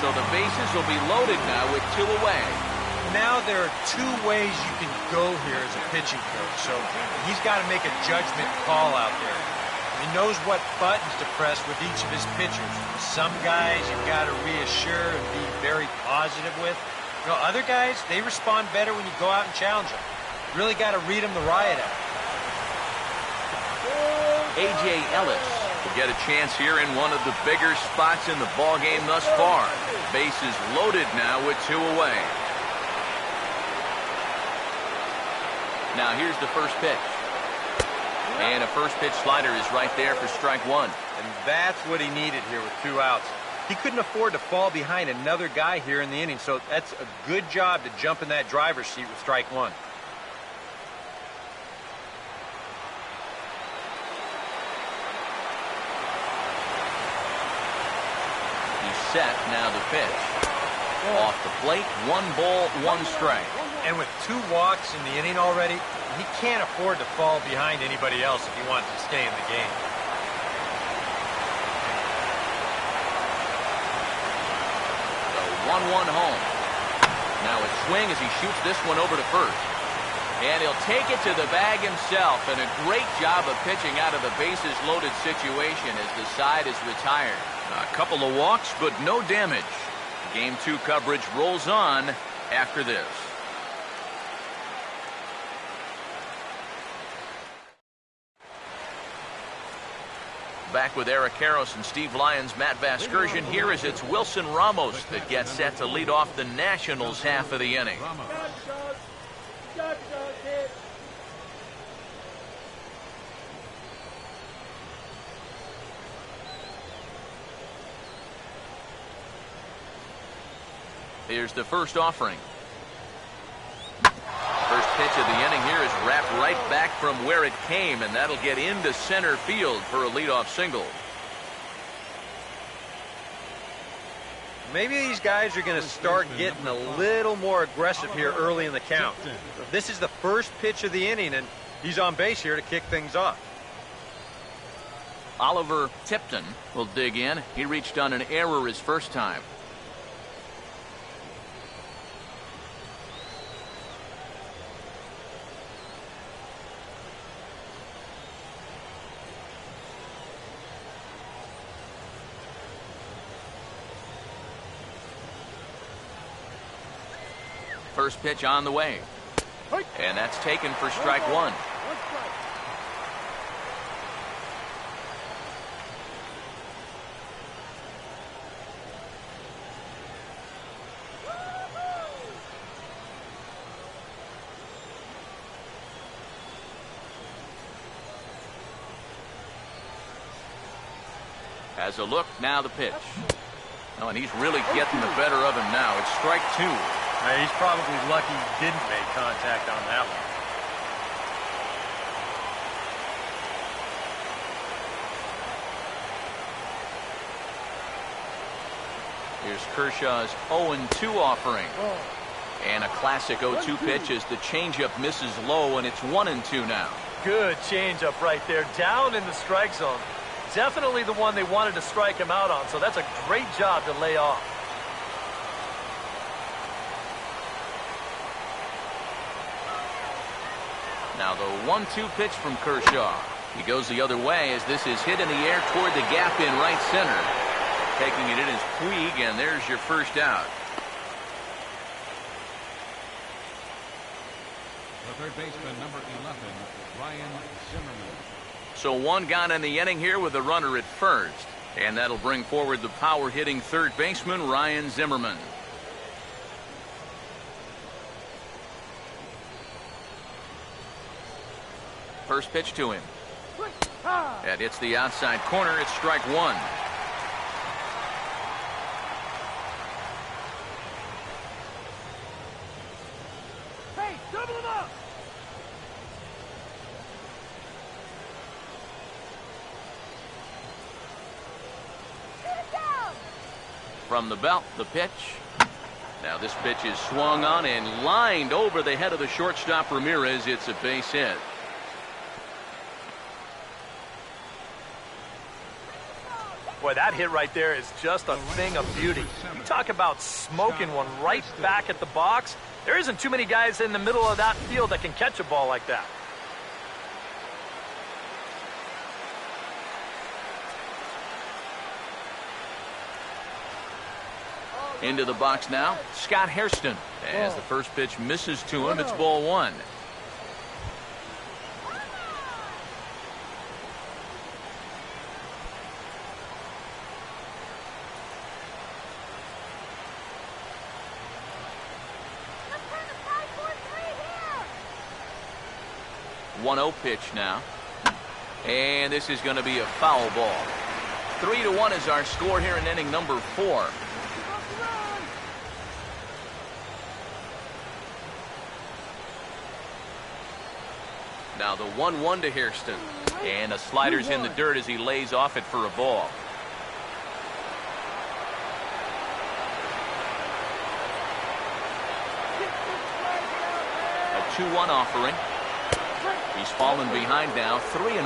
[SPEAKER 1] So the bases will be loaded now with 2 away.
[SPEAKER 4] Now there are 2 ways you can go here as a pitching coach. So he's got to make a judgment call out there. He knows what buttons to press with each of his pitchers. Some guys you've got to reassure and be very positive with. You know, other guys, they respond better when you go out and challenge them. Really got to read them the riot out.
[SPEAKER 1] A.J. Ellis To get a chance here in one of the bigger spots in the ball game thus far. Bases loaded now with 2 away. Now here's the first pitch. And a first pitch slider is right there for strike 1.
[SPEAKER 5] And that's what he needed here with 2 outs. He couldn't afford to fall behind another guy here in the inning, so that's a good job to jump in that driver's seat with strike 1.
[SPEAKER 1] He's set, now the pitch. Off the plate, 1 ball, 1 strike.
[SPEAKER 5] And with 2 walks in the inning already, he can't afford to fall behind anybody else if he wants to stay in the game.
[SPEAKER 1] The 1-1 home. Now a swing as he shoots this one over to first. And he'll take it to the bag himself. And a great job of pitching out of the bases loaded situation as the side is retired. A couple of walks, but no damage. Game 2 coverage rolls on after this. Back with Eric Karros and Steve Lyons, Matt Vasgersian here as it's Wilson Ramos that gets set to lead off the Nationals half of the inning. Here's the first offering. First pitch of the inning here is wrapped right back from where it came, and that'll get into center field for a leadoff single.
[SPEAKER 5] Maybe these guys are going to start getting a little more aggressive here early in the count. This is the first pitch of the inning, and he's on base here to kick things off.
[SPEAKER 1] Oliver Tipton will dig in. He reached on an error his first time. First pitch on the way. And that's taken for strike 1. Has a look, now the pitch. Oh, and he's really getting the better of him now. It's strike 2.
[SPEAKER 5] He's probably lucky he didn't make contact on that one.
[SPEAKER 1] Here's Kershaw's 0-2 offering. And a classic 0-2 pitch as the changeup misses low, and it's 1-2 now.
[SPEAKER 2] Good changeup right there, down in the strike zone. Definitely the one they wanted to strike him out on, so that's a great job to lay off.
[SPEAKER 1] Now the 1-2 pitch from Kershaw. He goes the other way as this is hit in the air toward the gap in right center. Taking it in is Puig, and there's your first out.
[SPEAKER 3] The third baseman, number 11, Ryan Zimmerman.
[SPEAKER 1] So 1 gone in the inning here with a runner at first. And that'll bring forward the power-hitting third baseman, Ryan Zimmerman. First pitch to him. That hits the outside corner. It's strike 1.
[SPEAKER 6] Hey, double him up!
[SPEAKER 1] From the belt, the pitch. Now this pitch is swung on and lined over the head of the shortstop Ramirez. It's a base hit.
[SPEAKER 2] Boy, that hit right there is just a thing of beauty. You talk about smoking one right back at the box. There isn't too many guys in the middle of that field that can catch a ball like that.
[SPEAKER 1] Into the box now, Scott Hairston. As the first pitch misses to him, it's ball 1. 1-0 pitch now. And this is going to be a foul ball. 3-1 is our score here in inning number 4. Now the 1-1 to Hairston. And the slider's in the dirt as he lays off it for a ball. A 2-1 offering. He's fallen behind now, 3-1.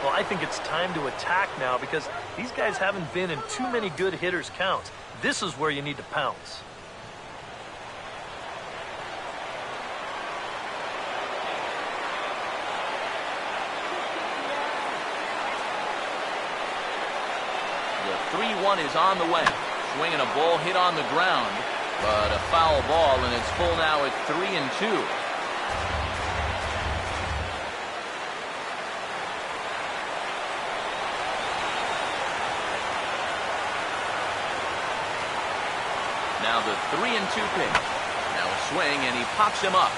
[SPEAKER 2] Well, I think it's time to attack now because these guys haven't been in too many good hitters' counts. This is where you need to pounce.
[SPEAKER 1] The 3-1 is on the way. Swinging a ball hit on the ground, but a foul ball, and it's full now at 3-2. Now the 3-2 pitch. Now a swing, and he pops him up.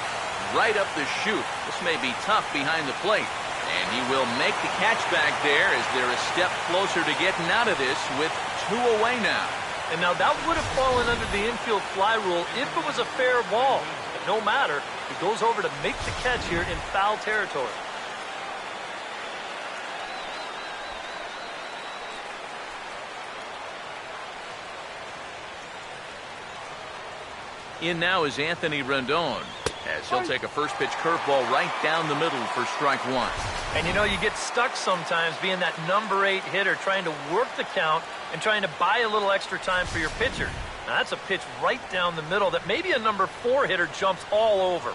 [SPEAKER 1] Right up the chute. This may be tough behind the plate. And he will make the catch back there as they're a step closer to getting out of this with 2 away now.
[SPEAKER 2] And now that would have fallen under the infield fly rule if it was a fair ball. But no matter, he goes over to make the catch here in foul territory.
[SPEAKER 1] In now is Anthony Rendon, as he'll take a first pitch curveball right down the middle for strike 1.
[SPEAKER 2] And you know, you get stuck sometimes being that number 8 hitter, trying to work the count and trying to buy a little extra time for your pitcher. Now that's a pitch right down the middle that maybe a number 4 hitter jumps all over.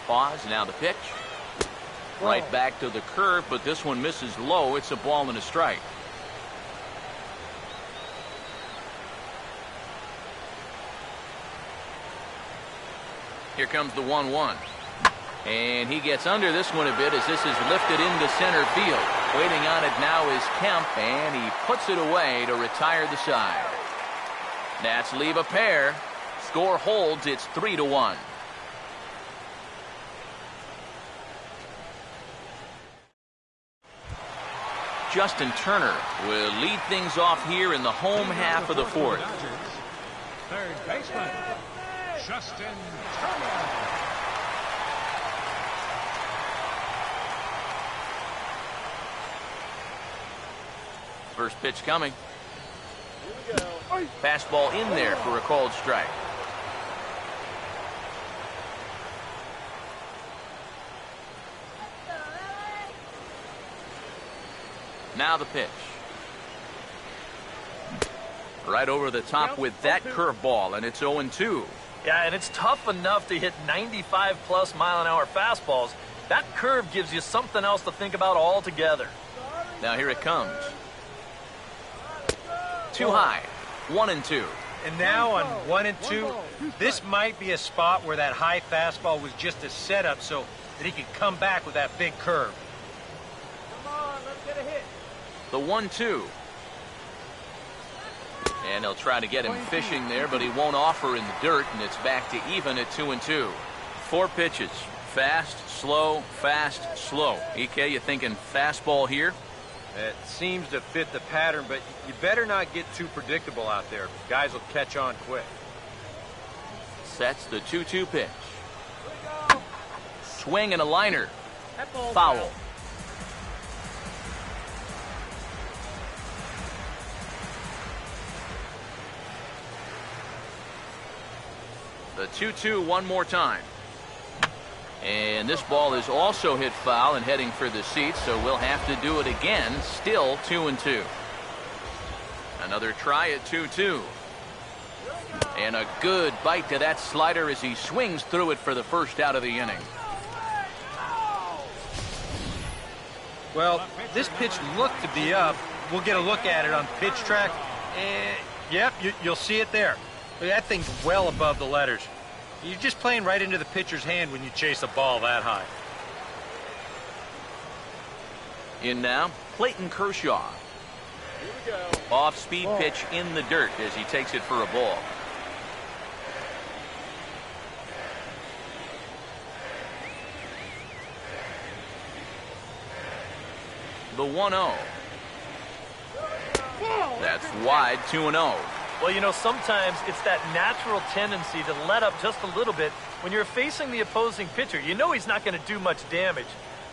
[SPEAKER 1] Pause, now the pitch. Right back to the curve, but this one misses low. It's a ball and a strike. Here comes the 1-1. And he gets under this one a bit as this is lifted into center field. Waiting on it now is Kemp, and he puts it away to retire the side. Nats leave a pair. Score holds. It's 3-1. Justin Turner will lead things off here in the home half of the 4th.
[SPEAKER 3] Third baseman, Justin Turner.
[SPEAKER 1] First pitch coming. Fastball in there for a called strike. Now the pitch. Right over the top with that curveball, and it's 0-2.
[SPEAKER 2] Yeah, and it's tough enough to hit 95+ mile-an-hour fastballs. That curve gives you something else to think about altogether.
[SPEAKER 1] Now here it comes. Too high. 1-2.
[SPEAKER 4] And now on 1-2, this might be a spot where that high fastball was just a setup so that he could come back with that big curve.
[SPEAKER 6] Come on, let's get a hit.
[SPEAKER 1] The 1-2. And they'll try to get him fishing there, but he won't offer in the dirt, and it's back to even at 2-2. 4 pitches. Fast, slow, fast, slow. EK, you thinking fastball here?
[SPEAKER 4] It seems to fit the pattern, but you better not get too predictable out there. Guys will catch on quick.
[SPEAKER 1] Sets the 2-2 pitch. Swing and a liner. Foul. The 2-2 one more time. And this ball is also hit foul and heading for the seats, so we'll have to do it again. Still 2-2. Another try at 2-2. And a good bite to that slider as he swings through it for the first out of the inning.
[SPEAKER 4] Well, this pitch looked to be up. We'll get a look at it on pitch track. Yep, you'll see it there. That thing's well above the letters. You're just playing right into the pitcher's hand when you chase a ball that high.
[SPEAKER 1] In now, Clayton Kershaw. Off-speed pitch in the dirt as he takes it for a ball. the 1-0. That's wide, 2-0.
[SPEAKER 2] Well, you know, sometimes it's that natural tendency to let up just a little bit when you're facing the opposing pitcher. You know he's not going to do much damage,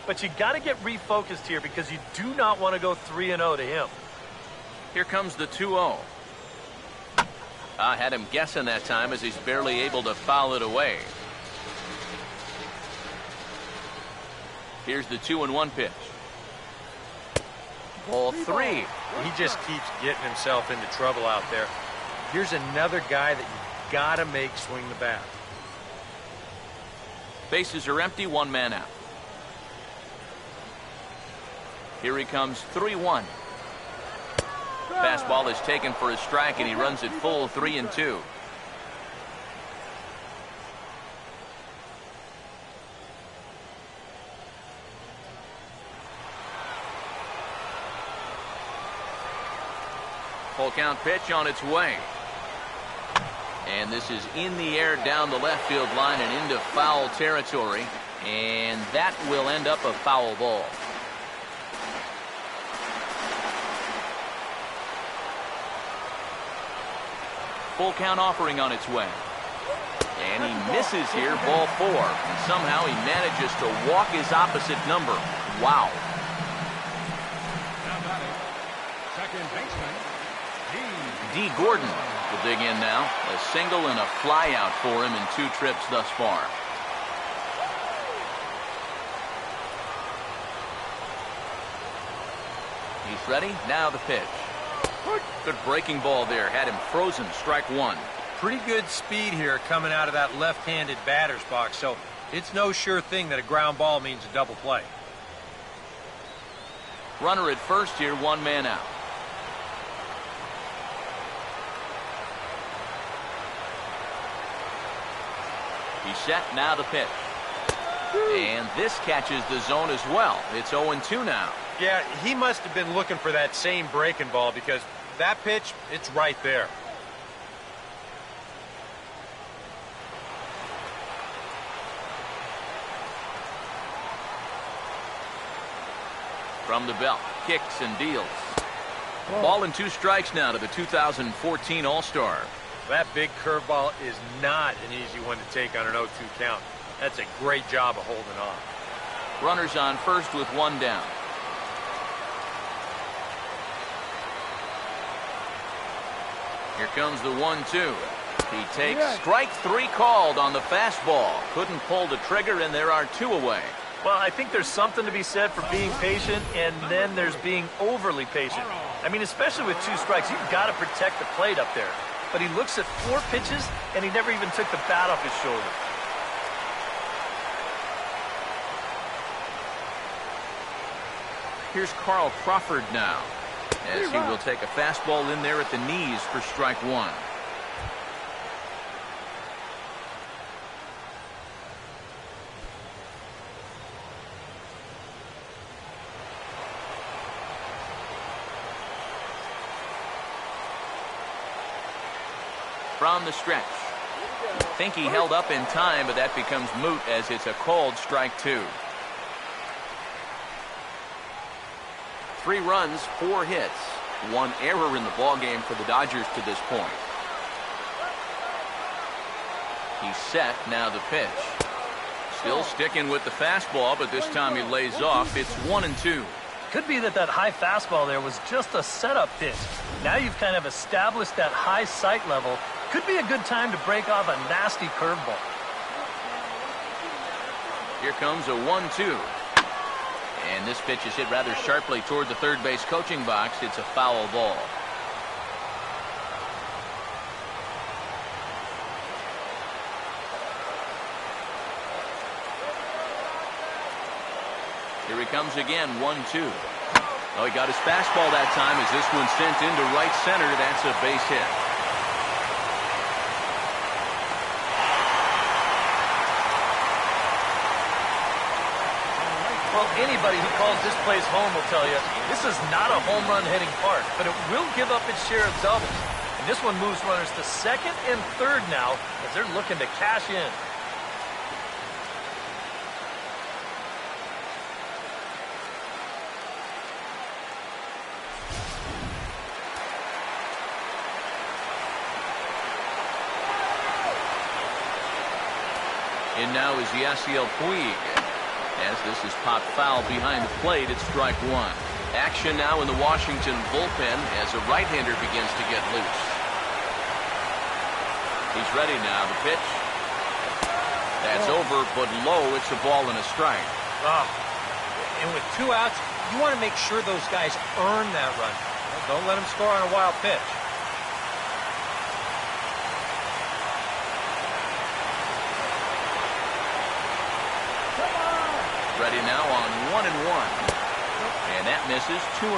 [SPEAKER 2] but you got to get refocused here because you do not want to go 3-0 to him.
[SPEAKER 1] Here comes the 2-0. I had him guessing that time as he's barely able to foul it away. Here's the 2-1 pitch. Ball 3.
[SPEAKER 4] He just keeps getting himself into trouble out there. Here's another guy that you gotta make swing the bat.
[SPEAKER 1] Bases are empty, 1 man out. Here he comes, 3-1. Fastball is taken for a strike, and he runs it full, 3-2. Full count pitch on its way. And this is in the air down the left field line and into foul territory. And that will end up a foul ball. Full count offering on its way. And he misses here, ball 4. And somehow he manages to walk his opposite number. Wow.
[SPEAKER 3] Now batting, second baseman,
[SPEAKER 1] D. Gordon will dig in now. A single and a fly out for him in 2 trips thus far. He's ready. Now the pitch. Good breaking ball there. Had him frozen. Strike 1.
[SPEAKER 4] Pretty good speed here coming out of that left-handed batter's box, so it's no sure thing that a ground ball means a double play.
[SPEAKER 1] Runner at first here, 1 man out. He's set, now the pitch. And this catches the zone as well. It's 0-2 now.
[SPEAKER 4] Yeah, he must have been looking for that same breaking ball because that pitch, it's right there.
[SPEAKER 1] From the belt, kicks and deals. Ball and 2 strikes now to the 2014 All-Star.
[SPEAKER 4] That big curveball is not an easy one to take on an 0-2 count. That's a great job of holding on.
[SPEAKER 1] Runners on first with 1 down. Here comes the 1-2. He takes strike 3 called on the fastball. Couldn't pull the trigger, and there are 2 away.
[SPEAKER 2] Well, I think there's something to be said for being patient, and then there's being overly patient. I mean, especially with 2 strikes, you've got to protect the plate up there. But he looks at 4 pitches, and he never even took the bat off his shoulder.
[SPEAKER 1] Here's Carl Crawford now, as he will take a fastball in there at the knees for strike 1. From the stretch. I think he held up in time, but that becomes moot as it's a called strike 2. 3 runs, 4 hits, 1 error in the ballgame for the Dodgers to this point. He's set, now the pitch. Still sticking with the fastball, but this time he lays off. It's 1-2.
[SPEAKER 2] Could be that high fastball there was just a setup pitch. Now you've kind of established that high sight level. Could be a good time to break off a nasty curveball.
[SPEAKER 1] Here comes a 1-2. And this pitch is hit rather sharply toward the third base coaching box. It's a foul ball. Here he comes again, 1-2. Oh, he got his fastball that time as this one's sent into right center. That's a base hit.
[SPEAKER 2] Well, anybody who calls this place home will tell you this is not a home run hitting park, but it will give up its share of doubles. And this one moves runners to second and third now as they're looking to cash in.
[SPEAKER 1] And now is Yasiel Puig. As this is popped foul behind the plate, it's strike one. Action now in the Washington bullpen as a right-hander begins to get loose. He's ready now. The pitch. That's over, but low. It's a ball and a strike.
[SPEAKER 4] And with 2 outs, you want to make sure those guys earn that run. Don't let them score on a wild pitch.
[SPEAKER 1] Ready now on 1-1. And that misses 2-1.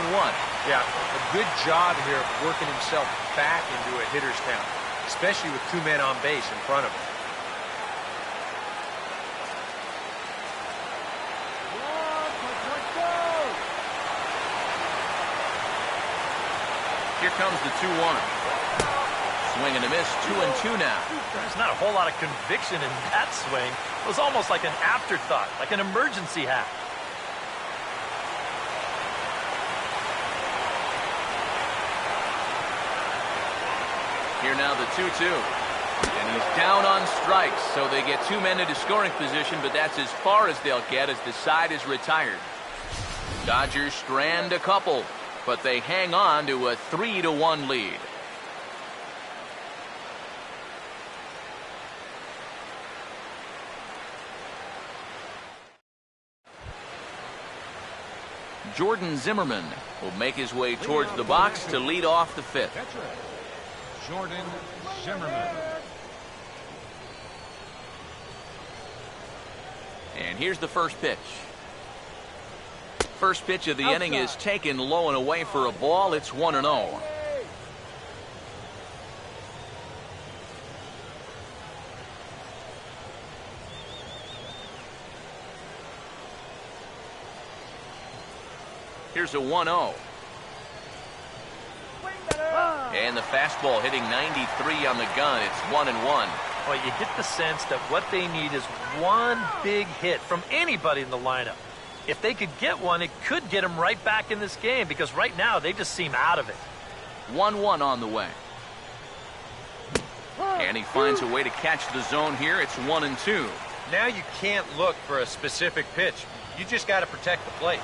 [SPEAKER 4] Yeah, a good job here of working himself back into a hitter's count, especially with 2 men on base in front of him.
[SPEAKER 1] Here comes the 2-1. Swing and a miss, 2-2 now.
[SPEAKER 2] There's not a whole lot of conviction in that swing. It was almost like an afterthought, like an emergency hack.
[SPEAKER 1] Here now the 2-2. And he's down on strikes, so they get 2 men into scoring position, but that's as far as they'll get as the side is retired. Dodgers strand a couple, but they hang on to a 3-1 lead. Jordan Zimmerman will make his way towards the box to lead off the 5th.
[SPEAKER 3] Jordan Zimmerman.
[SPEAKER 1] And here's the first pitch. First pitch of the inning is taken low and away for a ball. It's 1-0. Here's a 1-0. And the fastball hitting 93 on the gun. It's 1-1.
[SPEAKER 2] Well, you get the sense that what they need is one big hit from anybody in the lineup. If they could get one, it could get them right back in this game, because right now they just seem out of it.
[SPEAKER 1] 1-1 on the way. And he finds a way to catch the zone here. It's 1-2.
[SPEAKER 4] Now you can't look for a specific pitch. You just got to protect the plate.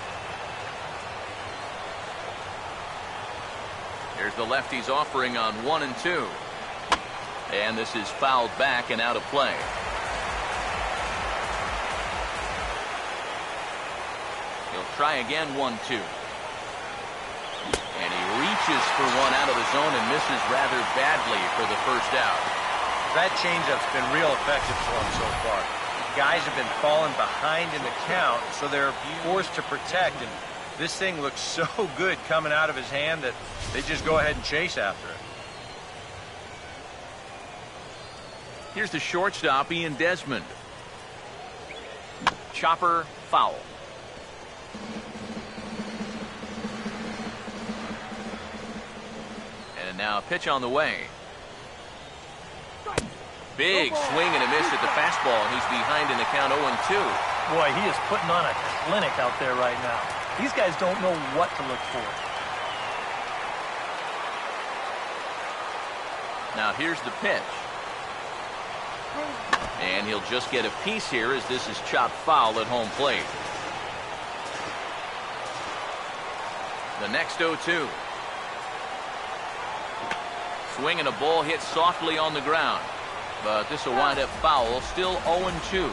[SPEAKER 1] There's the lefty's offering on 1-2. And this is fouled back and out of play. He'll try again, 1-2. And he reaches for one out of the zone and misses rather badly for the first out.
[SPEAKER 4] That changeup's been real effective for him so far. Guys have been falling behind in the count, so they're forced to protect, and this thing looks so good coming out of his hand that they just go ahead and chase after it.
[SPEAKER 1] Here's the shortstop, Ian Desmond. Chopper, foul. And now a pitch on the way. Big swing and a miss at the fastball. He's behind in the count, 0-2.
[SPEAKER 2] Boy, he is putting on a clinic out there right now. These guys don't know what to look for.
[SPEAKER 1] Now here's the pitch. And he'll just get a piece here as this is chopped foul at home plate. The next 0-2. Swing and a ball hit softly on the ground. But this will wind up foul, still 0-2.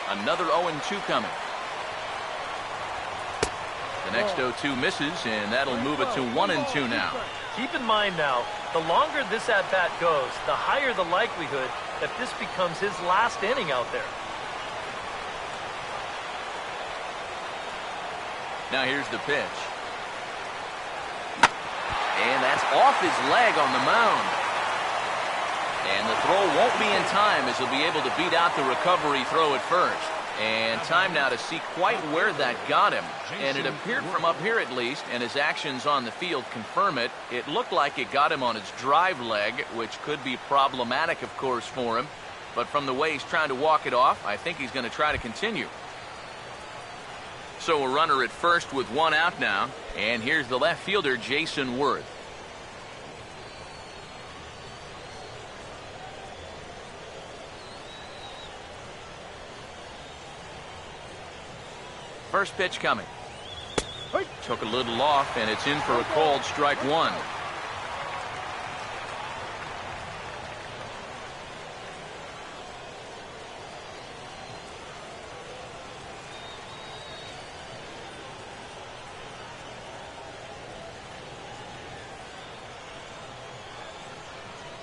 [SPEAKER 1] Another 0-2 coming. The next 0-2 misses, and that'll move it to 1-2 now.
[SPEAKER 2] Keep in mind now, the longer this at-bat goes, the higher the likelihood that this becomes his last inning out there.
[SPEAKER 1] Now here's the pitch. And that's off his leg on the mound. And the throw won't be in time as he'll be able to beat out the recovery throw at first. And time now to see quite where that got him. And it appeared from up here at least, and his actions on the field confirm it. It looked like it got him on his drive leg, which could be problematic, of course, for him. But from the way he's trying to walk it off, I think he's going to try to continue. So a runner at first with one out now. And here's the left fielder, Jason Worth. First pitch coming. Took a little off, and it's in for a called strike one.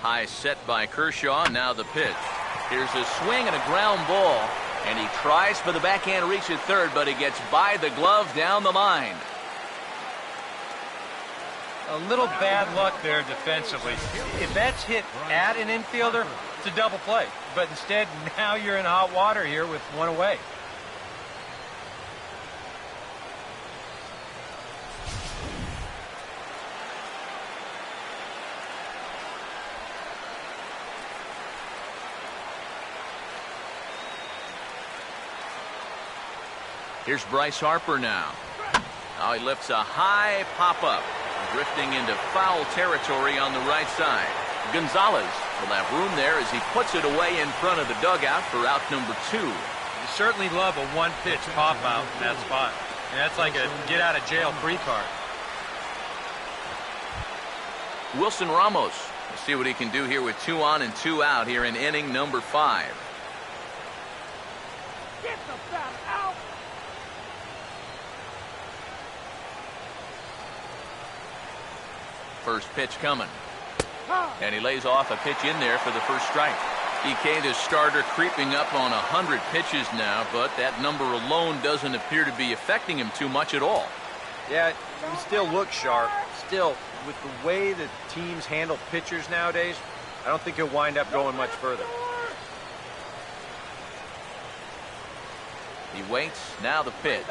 [SPEAKER 1] High set by Kershaw. Now the pitch. Here's a swing and a ground ball. And he tries for the backhand reach at third, but he gets by the glove down the line.
[SPEAKER 5] A little bad luck there defensively. If that's hit at an infielder, it's a double play. But instead, now you're in hot water here with one away.
[SPEAKER 1] Here's Bryce Harper now. Now he lifts a high pop-up, drifting into foul territory on the right side. Gonzalez will have room there as he puts it away in front of the dugout for out number 2.
[SPEAKER 5] You certainly love a one-pitch pop-out in that spot. And that's like a get-out-of-jail-free card.
[SPEAKER 1] Wilson Ramos. We'll see what he can do here with 2 on and 2 out here in inning number 5.
[SPEAKER 6] Get the bat out!
[SPEAKER 1] First pitch coming. And he lays off a pitch in there for the first strike. EK, the starter, creeping up on 100 pitches now, but that number alone doesn't appear to be affecting him too much at all.
[SPEAKER 4] Yeah, he still looks sharp. Still, with the way that teams handle pitchers nowadays, I don't think he'll wind up going much further.
[SPEAKER 1] He waits. Now the pitch.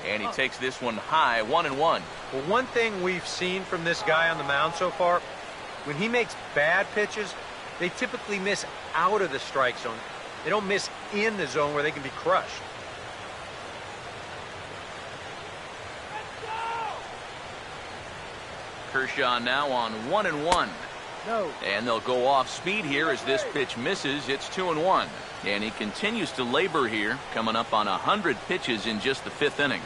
[SPEAKER 1] And he takes this one high, 1-1.
[SPEAKER 4] Well, one thing we've seen from this guy on the mound so far, when he makes bad pitches, they typically miss out of the strike zone. They don't miss in the zone where they can be crushed.
[SPEAKER 1] Kershaw now on 1-1.
[SPEAKER 6] No.
[SPEAKER 1] And they'll go off speed here as this pitch misses. It's 2-1. And he continues to labor here, coming up on 100 pitches in just the 5th inning.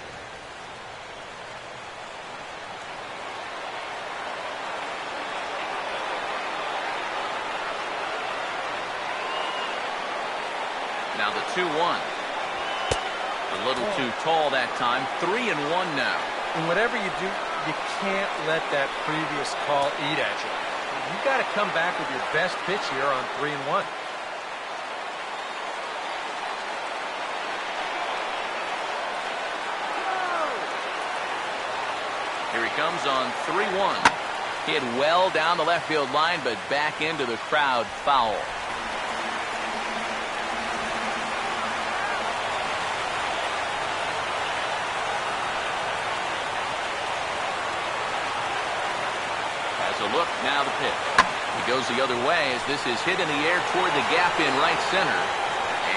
[SPEAKER 1] Now the 2-1. A little too tall that time. 3-1 now.
[SPEAKER 4] And whatever you do, you can't let that previous call eat at you. You've got to come back with your best pitch here on 3-1.
[SPEAKER 1] Here he comes on 3-1. Hit well down the left field line, but back into the crowd foul. Has a look, now the pitch. He goes the other way as this is hit in the air toward the gap in right center.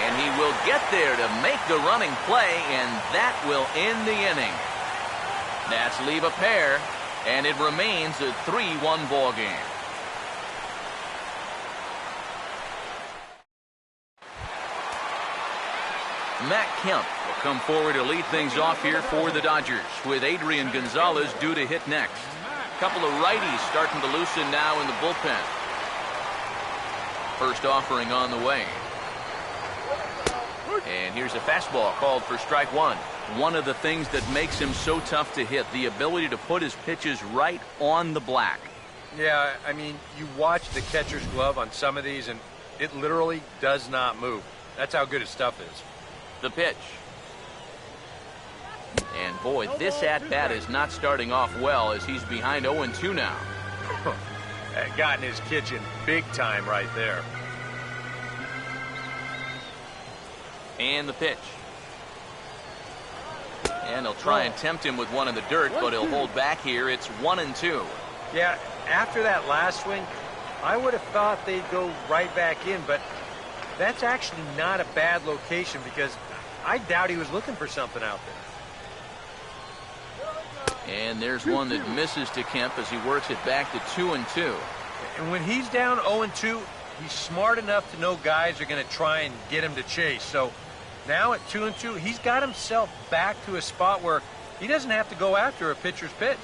[SPEAKER 1] And he will get there to make the running play, and that will end the inning. Nats leave a pair, and it remains a 3-1 ball game. Matt Kemp will come forward to lead things off here for the Dodgers, with Adrian Gonzalez due to hit next. A couple of righties starting to loosen now in the bullpen. First offering on the way. And here's a fastball called for strike one. One of the things that makes him so tough to hit, the ability to put his pitches right on the black.
[SPEAKER 4] Yeah, I mean, you watch the catcher's glove on some of these, and it literally does not move. That's how good his stuff is.
[SPEAKER 1] The pitch. And boy, this at-bat is not starting off well as he's behind 0-2 now.
[SPEAKER 4] That got in his kitchen big time right there.
[SPEAKER 1] And the pitch. And he'll try and tempt him with one in the dirt, but he'll hold back here. It's 1-2.
[SPEAKER 4] Yeah, after that last swing, I would have thought they'd go right back in, but that's actually not a bad location because I doubt he was looking for something out there.
[SPEAKER 1] And there's one that misses to Kemp as he works it back to 2-2.
[SPEAKER 4] And when he's down 0-2, he's smart enough to know guys are going to try and get him to chase. So Now at 2-2, he's got himself back to a spot where he doesn't have to go after a pitcher's pitch.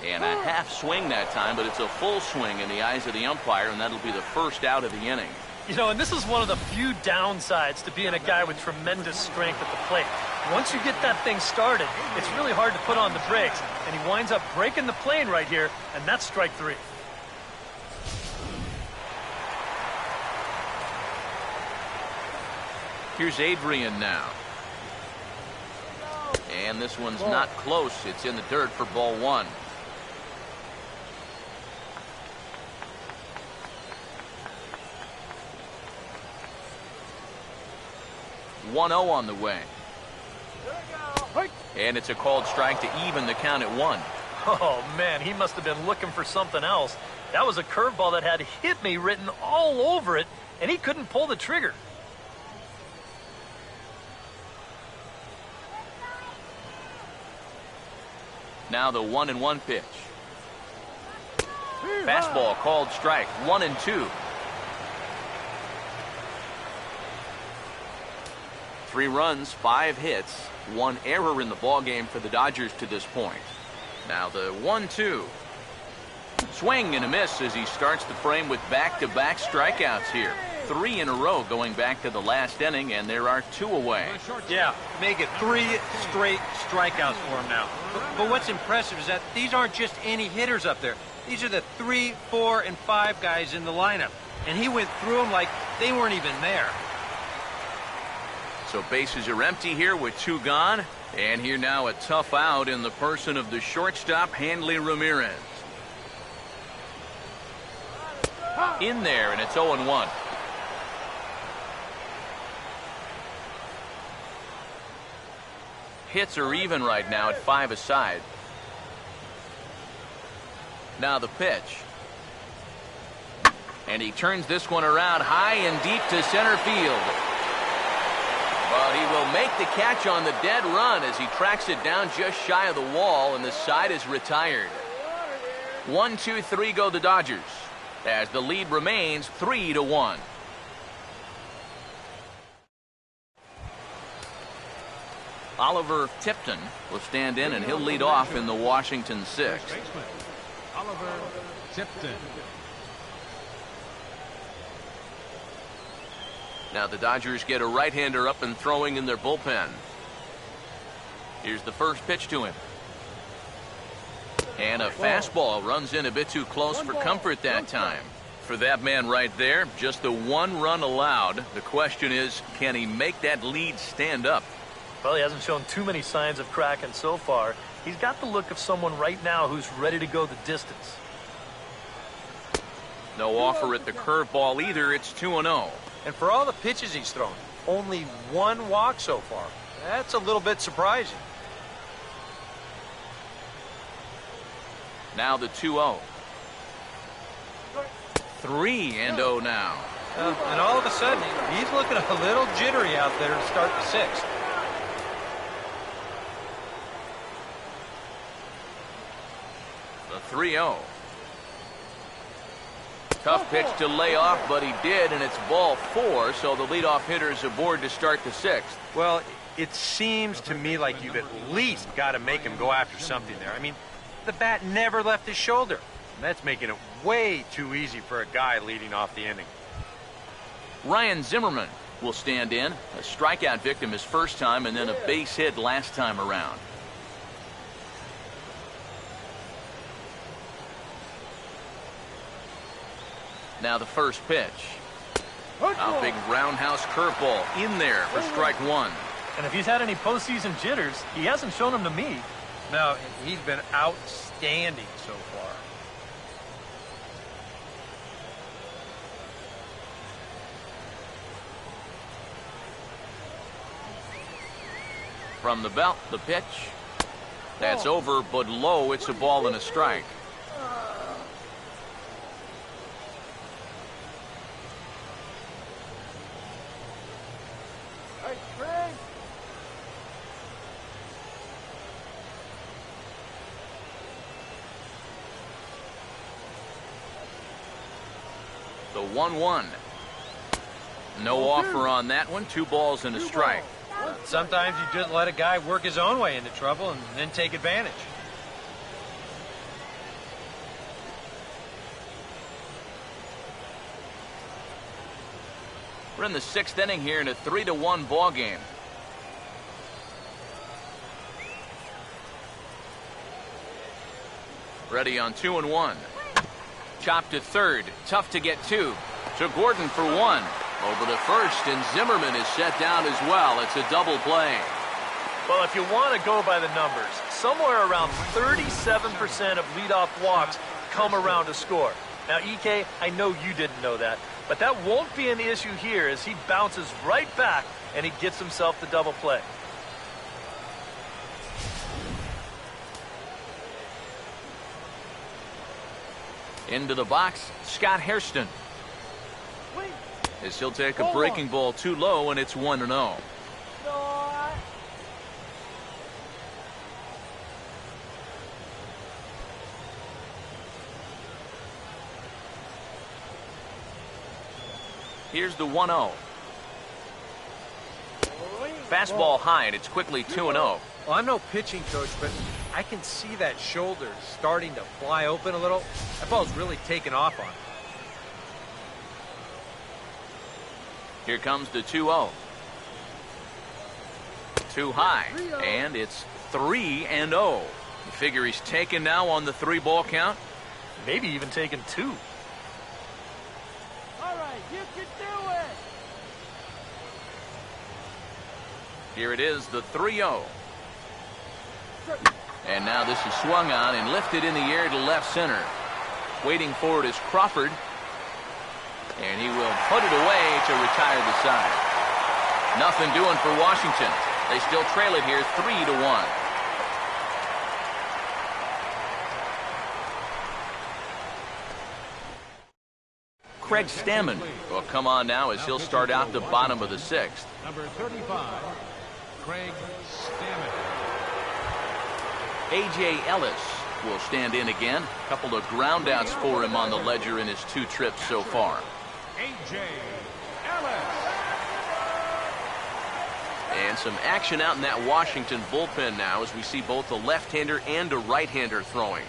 [SPEAKER 1] And a half swing that time, but it's a full swing in the eyes of the umpire, and that'll be the first out of the inning.
[SPEAKER 2] You know, and this is one of the few downsides to being a guy with tremendous strength at the plate. Once you get that thing started, it's really hard to put on the brakes, and he winds up breaking the plane right here, and that's strike 3.
[SPEAKER 1] Here's Adrian now. And this one's not close. It's in the dirt for ball 1. (1-0) on the way. And it's a called strike to even the count at 1.
[SPEAKER 2] Oh, man, he must have been looking for something else. That was a curveball that had "hit me" written all over it, and he couldn't pull the trigger.
[SPEAKER 1] Now the 1-1 pitch. Fastball called strike. 1-2. 3 runs, 5 hits, 1 error in the ballgame for the Dodgers to this point. Now the 1-2. Swing and a miss as he starts the frame with back-to-back strikeouts here. 3 in a row going back to the last inning, and there are 2 away.
[SPEAKER 5] Yeah, make it 3 straight strikeouts for him now. But what's impressive is that these aren't just any hitters up there. These are the 3, 4, and 5 guys in the lineup. And he went through them like they weren't even there.
[SPEAKER 1] So bases are empty here with 2 gone. And here now a tough out in the person of the shortstop, Hanley Ramirez. In there, and it's 0-1. Hits are even right now at 5 aside. Now the pitch. And he turns this one around high and deep to center field. But he will make the catch on the dead run as he tracks it down just shy of the wall, and the side is retired. 1, 2, 3 go the Dodgers, as the lead remains 3-1. Oliver Tipton will stand in, and he'll lead off in the Washington 6th.
[SPEAKER 3] Oliver Tipton.
[SPEAKER 1] Now the Dodgers get a right-hander up and throwing in their bullpen. Here's the first pitch to him. And a fastball runs in a bit too close for comfort that time. For that man right there, just the 1 run allowed. The question is, can he make that lead stand up?
[SPEAKER 2] Well, he hasn't shown too many signs of cracking so far. He's got the look of someone right now who's ready to go the distance.
[SPEAKER 1] No offer at the curveball either. It's 2-0.
[SPEAKER 4] And for all the pitches he's thrown, only 1 walk so far. That's a little bit surprising.
[SPEAKER 1] Now the 2-0. 3-0 now.
[SPEAKER 4] And all of a sudden, he's looking a little jittery out there to start the 6th.
[SPEAKER 1] The 3-0. Tough pitch to lay off, but he did, and it's ball 4, so the leadoff hitter is aboard to start the 6th.
[SPEAKER 4] Well, it seems to me like you've at least got to make him go after something there. I mean, the bat never left his shoulder. And that's making it way too easy for a guy leading off the inning.
[SPEAKER 1] Ryan Zimmerman will stand in. A strikeout victim his first time, and then a base hit last time around. Now the first pitch. A big roundhouse curveball in there for strike 1.
[SPEAKER 2] And if he's had any postseason jitters, he hasn't shown them to me.
[SPEAKER 4] No, he's been outstanding so far.
[SPEAKER 1] From the belt, the pitch. That's over, but low. It's a ball and a strike. The 1-1. No offer on that one. 2 balls and a strike.
[SPEAKER 5] Sometimes you just let a guy work his own way into trouble and then take advantage.
[SPEAKER 1] We're in the 6th inning here in a 3-1 ball game. Ready on 2-1. Chopped to third. Tough to get to. To Gordon for 1. Over to first, and Zimmerman is set down as well. It's a double play.
[SPEAKER 2] Well, if you want to go by the numbers, somewhere around 37% of leadoff walks come around to score. Now, EK, I know you didn't know that, but that won't be an issue here as he bounces right back and he gets himself the double play.
[SPEAKER 1] Into the box, Scott Hairston. As he'll take a breaking ball too low, and it's 1-0. Here's the 1-0. Fastball high, and it's quickly 2-0.
[SPEAKER 4] Well, I'm no pitching coach, but I can see that shoulder starting to fly open a little. That ball's really taken off on him.
[SPEAKER 1] Here comes the 2-0. Too high, and it's 3-0. You figure he's taken now on the 3-ball count?
[SPEAKER 2] Maybe even taken 2.
[SPEAKER 6] All right, you can do it.
[SPEAKER 1] Here it is, the 3-0. And now this is swung on and lifted in the air to left center. Waiting for it is Crawford. And he will put it away to retire the side. Nothing doing for Washington. They still trail it here 3-1. Craig Stammen will come on now as he'll start out the bottom of the 6th.
[SPEAKER 3] Number 35, Craig Stammen.
[SPEAKER 1] A.J. Ellis will stand in again. A couple of groundouts for him on the ledger in his 2 trips so far.
[SPEAKER 3] A.J. Ellis.
[SPEAKER 1] And some action out in that Washington bullpen now as we see both a left-hander and a right-hander throwing.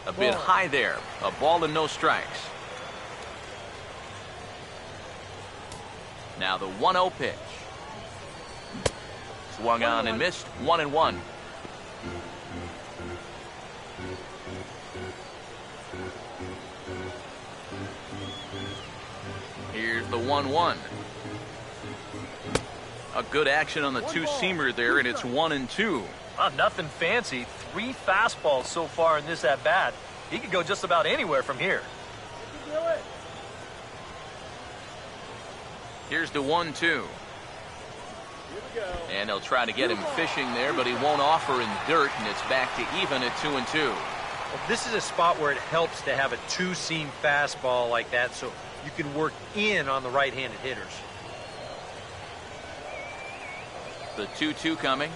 [SPEAKER 1] A bit high there. A ball and no strikes. Now the 1-0 pitch. Swung on and missed. 1-1. Here's the 1-1. A good action on the 2-seamer there, and it's 1-2.
[SPEAKER 2] Nothing fancy. 3 fastballs so far in this at-bat. He could go just about anywhere from here.
[SPEAKER 6] You can do it.
[SPEAKER 1] Here's the 1-2.
[SPEAKER 6] Here we go.
[SPEAKER 1] And they'll try to get him fishing there, but he won't offer in dirt, and it's back to even at 2-2.
[SPEAKER 4] Well, this is a spot where it helps to have a 2-seam fastball like that so you can work in on the right-handed hitters.
[SPEAKER 1] The 2-2 coming.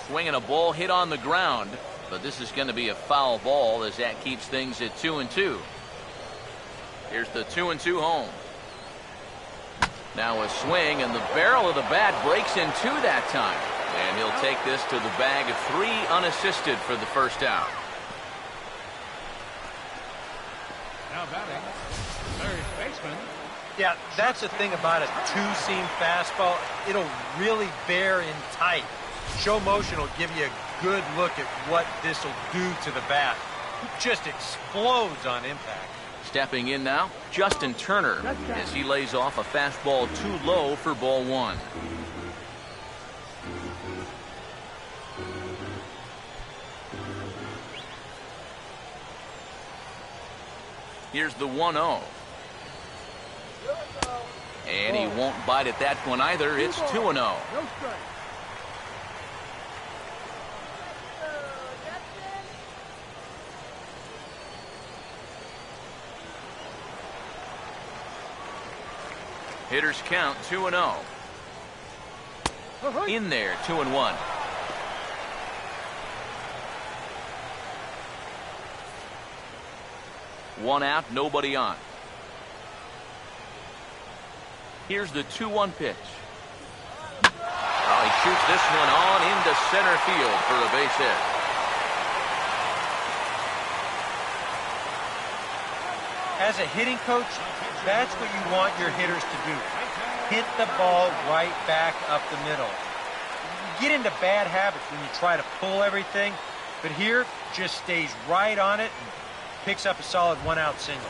[SPEAKER 1] Swinging a ball hit on the ground, but this is going to be a foul ball as that keeps things at 2-2. Here's the 2-2 home. Now a swing, and the barrel of the bat breaks in 2 that time. And he'll take this to the bag of 3 unassisted for the first out.
[SPEAKER 3] Now batting, third baseman.
[SPEAKER 4] Yeah, that's the thing about a 2-seam fastball. It'll really bear in tight. Show motion will give you a good look at what this will do to the bat. It just explodes on impact.
[SPEAKER 1] Stepping in now, Justin Turner, as he lays off a fastball too low for ball 1. Here's the 1-0. And he won't bite at that one either. It's 2-0.
[SPEAKER 6] No strike.
[SPEAKER 1] Hitters count 2-0. In there, 2-1. One out, nobody on. Here's the 2-1 pitch. Oh, he shoots this one on into center field for a base hit.
[SPEAKER 5] As a hitting coach, that's what you want your hitters to do. Hit the ball right back up the middle. You get into bad habits when you try to pull everything, but here just stays right on it and picks up a solid 1-out single.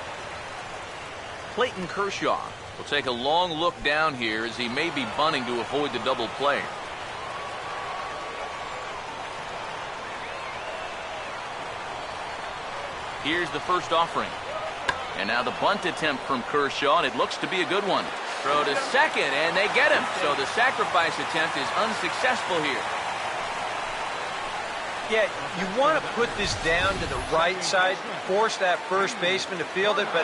[SPEAKER 1] Clayton Kershaw will take a long look down here as he may be bunting to avoid the double play. Here's the first offering. And now the bunt attempt from Kershaw, and it looks to be a good one. Throw to second, and they get him. So the sacrifice attempt is unsuccessful here.
[SPEAKER 5] Yeah, you want to put this down to the right side, force that first baseman to field it, but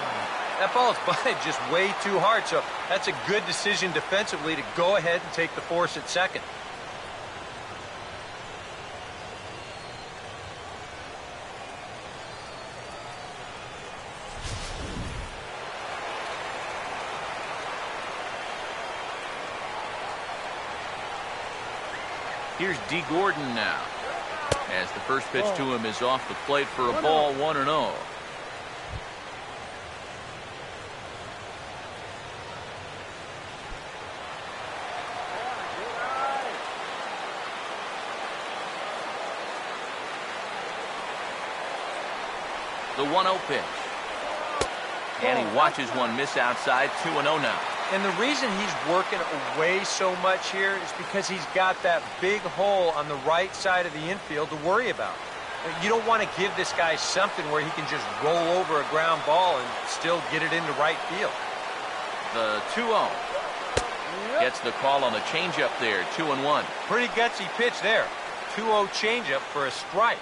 [SPEAKER 5] that ball is bunted just way too hard. So that's a good decision defensively to go ahead and take the force at second.
[SPEAKER 1] Here's D. Gordon now, as the first pitch to him is off the plate for a ball, 1-0. The 1-0 pitch. And he watches one miss outside, 2-0 now.
[SPEAKER 5] And the reason he's working away so much here is because he's got that big hole on the right side of the infield to worry about. You don't want to give this guy something where he can just roll over a ground ball and still get it into right field.
[SPEAKER 1] The 2-0. Gets the call on the changeup there, 2-1.
[SPEAKER 5] Pretty gutsy pitch there. 2-0 changeup for a strike.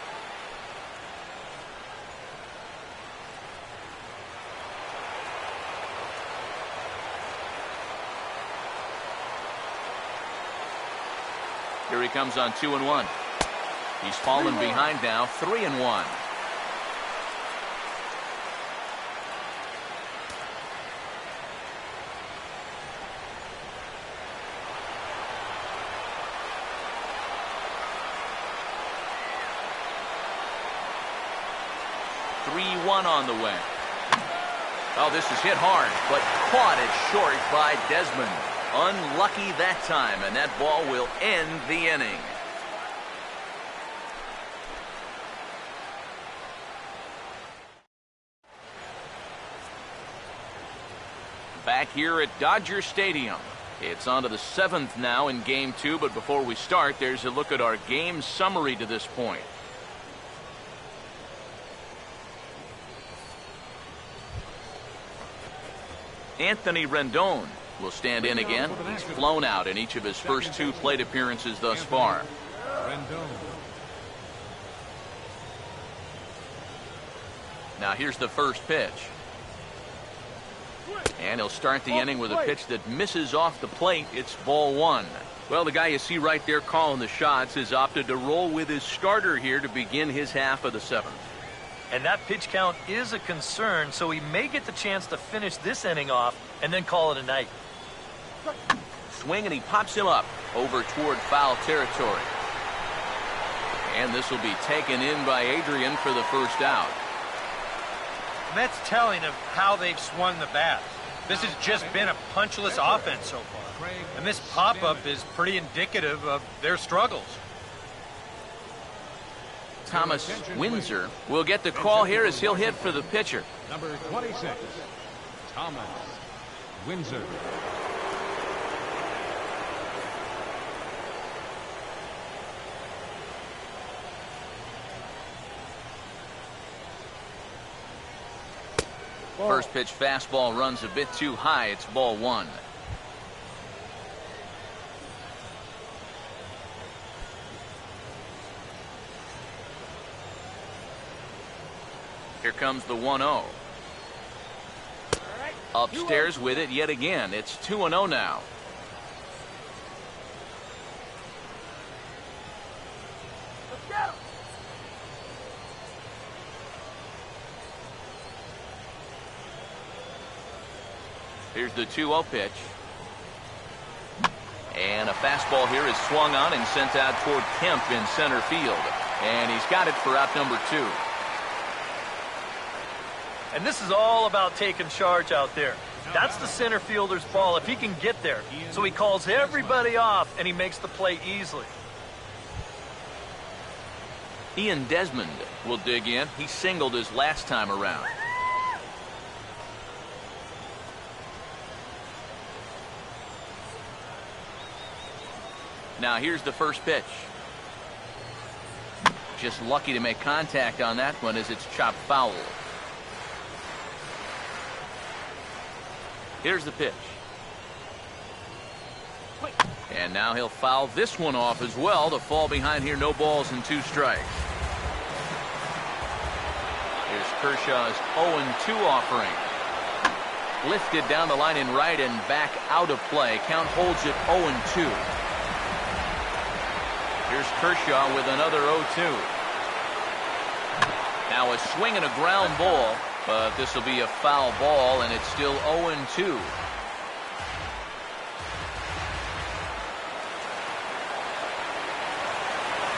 [SPEAKER 1] Here he comes on 2-1. He's fallen behind now, 3-1. On the way. Oh, this is hit hard, but caught it short by Desmond. Unlucky that time, and that ball will end the inning. Back here at Dodger Stadium. It's on to the 7th now in Game 2, but before we start, there's a look at our game summary to this point. Anthony Rendon will stand in again. He's flown out in each of his first 2 plate appearances thus far. Now here's the first pitch. And he'll start the inning with a pitch that misses off the plate. It's ball 1. Well, the guy you see right there calling the shots has opted to roll with his starter here to begin his half of the 7th.
[SPEAKER 2] And that pitch count is a concern, so he may get the chance to finish this inning off and then call it a night.
[SPEAKER 1] Swing, and he pops him up over toward foul territory. And this will be taken in by Adrian for the first out.
[SPEAKER 5] And that's telling of how they've swung the bat. This has just been a punchless offense so far. And this pop-up is pretty indicative of their struggles.
[SPEAKER 1] Thomas Windsor will get the call here as he'll hit for the pitcher.
[SPEAKER 3] Number 26, Thomas Windsor.
[SPEAKER 1] First pitch fastball runs a bit too high. It's ball 1. Here comes the 1-0. Upstairs with it yet again. It's 2-0 now. Here's the 2-0 pitch. And a fastball here is swung on and sent out toward Kemp in center field. And he's got it for out number 2.
[SPEAKER 2] And this is all about taking charge out there. That's the center fielder's ball if he can get there. So he calls everybody off, and he makes the play easily.
[SPEAKER 1] Ian Desmond will dig in. He singled his last time around. Now here's the first pitch. Just lucky to make contact on that one as it's chopped foul. Here's the pitch. And now he'll foul this one off as well to fall behind here. No balls and 2 strikes. Here's Kershaw's 0-2 offering. Lifted down the line in right and back out of play. Count holds it 0-2. Here's Kershaw with another 0-2. Now a swing and a ground ball, but this will be a foul ball, and it's still 0-2.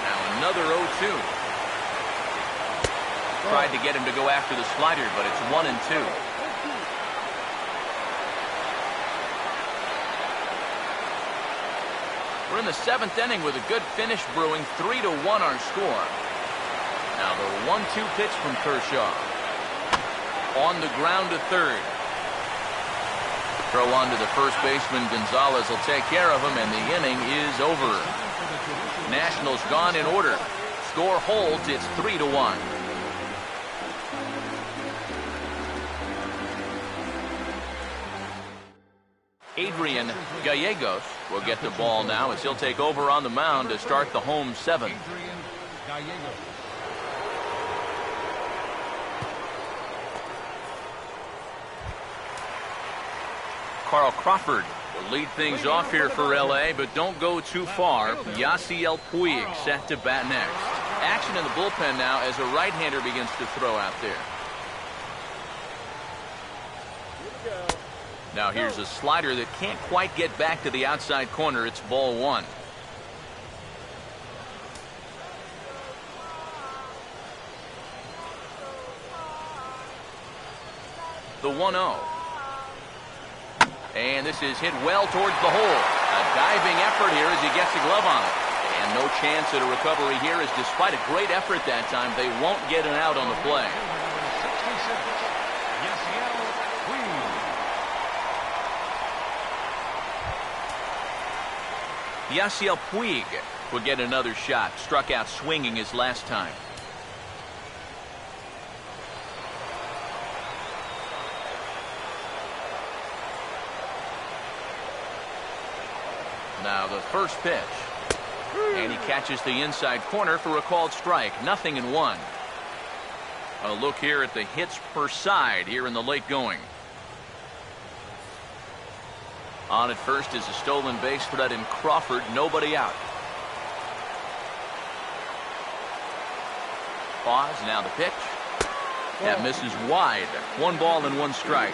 [SPEAKER 1] Now another 0-2. Tried to get him to go after the slider, but it's 1-2. We're in the 7th inning with a good finish brewing. 3-1 our score. Now the 1-2 pitch from Kershaw. On the ground to third. Throw on to the first baseman. Gonzalez will take care of him, and the inning is over. Nationals gone in order. Score holds. It's 3-1. Adrian Gallegos will get the ball now as he'll take over on the mound to start the home 7. Carl Crawford will lead things off here for LA, but don't go too far. Yasiel Puig set to bat next. Action in the bullpen now as a right-hander begins to throw out there. Now here's a slider that can't quite get back to the outside corner. It's ball 1. The 1-0. And this is hit well towards the hole. A diving effort here as he gets a glove on it. And no chance at a recovery here, as despite a great effort that time, they won't get an out on the play. Yasiel Puig will get another shot. Struck out swinging his last time. Now the first pitch. And he catches the inside corner for a called strike. 0-1. A look here at the hits per side here in the late going. On at first is a stolen base threat in Crawford. Nobody out. Pause. Now the pitch. That misses wide. 1 ball and 1 strike.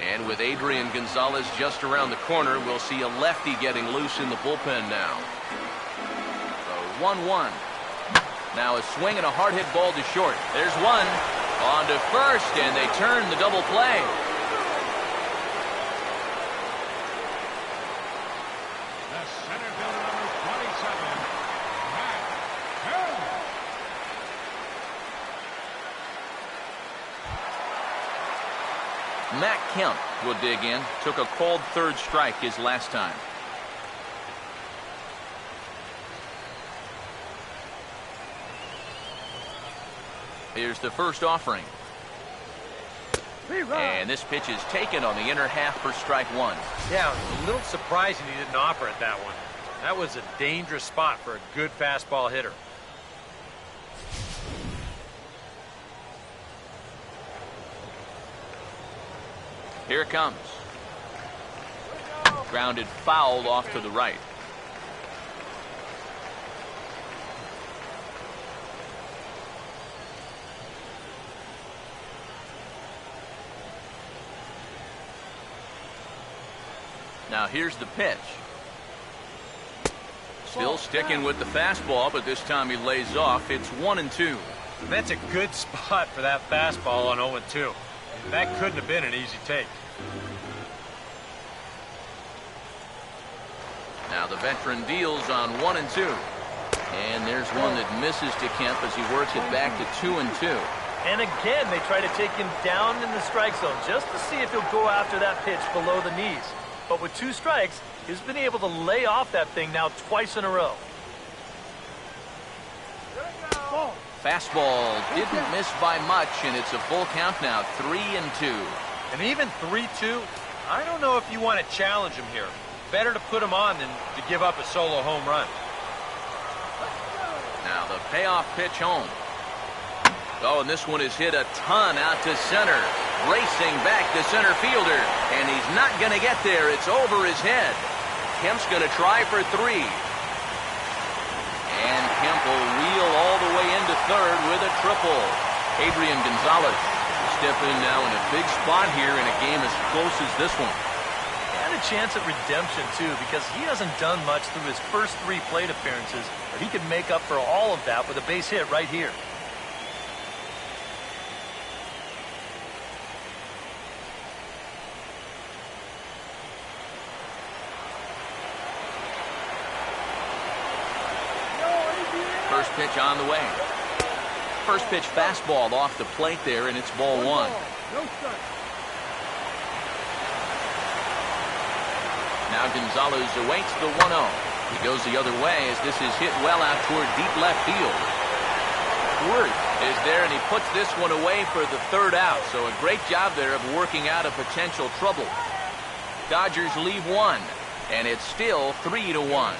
[SPEAKER 1] And with Adrian Gonzalez just around the corner, we'll see a lefty getting loose in the bullpen now. So 1-1. Now a swing and a hard hit ball to short. There's one. On to first, and they turn the double play.
[SPEAKER 3] The center fielder, number 27, Matt Kemp.
[SPEAKER 1] Matt Kemp will dig in. Took a called third strike his last time. Here's the first offering. And this pitch is taken on the inner half for strike 1.
[SPEAKER 4] Yeah, it was a little surprising he didn't offer it that one. That was a dangerous spot for a good fastball hitter.
[SPEAKER 1] Here it comes. Grounded foul off to the right. Now here's the pitch. Still sticking with the fastball, but this time he lays off. It's 1-2.
[SPEAKER 5] That's a good spot for that fastball on 0-2. That couldn't have been an easy take.
[SPEAKER 1] Now the veteran deals on 1-2. And there's one that misses to Kemp as he works it back to 2-2.
[SPEAKER 2] And again, they try to take him down in the strike zone just to see if he'll go after that pitch below the knees. But with 2 strikes, he's been able to lay off that thing now twice in a row.
[SPEAKER 1] Fastball didn't miss by much, and it's a full count now, 3-2.
[SPEAKER 5] And even 3-2, I don't know if you want to challenge him here. Better to put him on than to give up a solo home run.
[SPEAKER 1] Now the payoff pitch home. Oh, and this one is hit a ton out to center. Racing back the center fielder, and he's not going to get there. It's over his head. Kemp's going to try for 3. And Kemp will wheel all the way into third with a triple. Adrian Gonzalez will step in now in a big spot here in a game as close as this one.
[SPEAKER 2] And a chance at redemption, too, because he hasn't done much through his first 3 plate appearances, but he can make up for all of that with a base hit right here.
[SPEAKER 1] First pitch on the way. First pitch fastball off the plate there, and it's ball 1.
[SPEAKER 6] No strike.
[SPEAKER 1] Now Gonzalez awaits the 1-0. He goes the other way as this is hit well out toward deep left field. Worth is there, and he puts this one away for the 3rd out. So a great job there of working out a potential trouble. Dodgers leave 1, and it's still 3-1.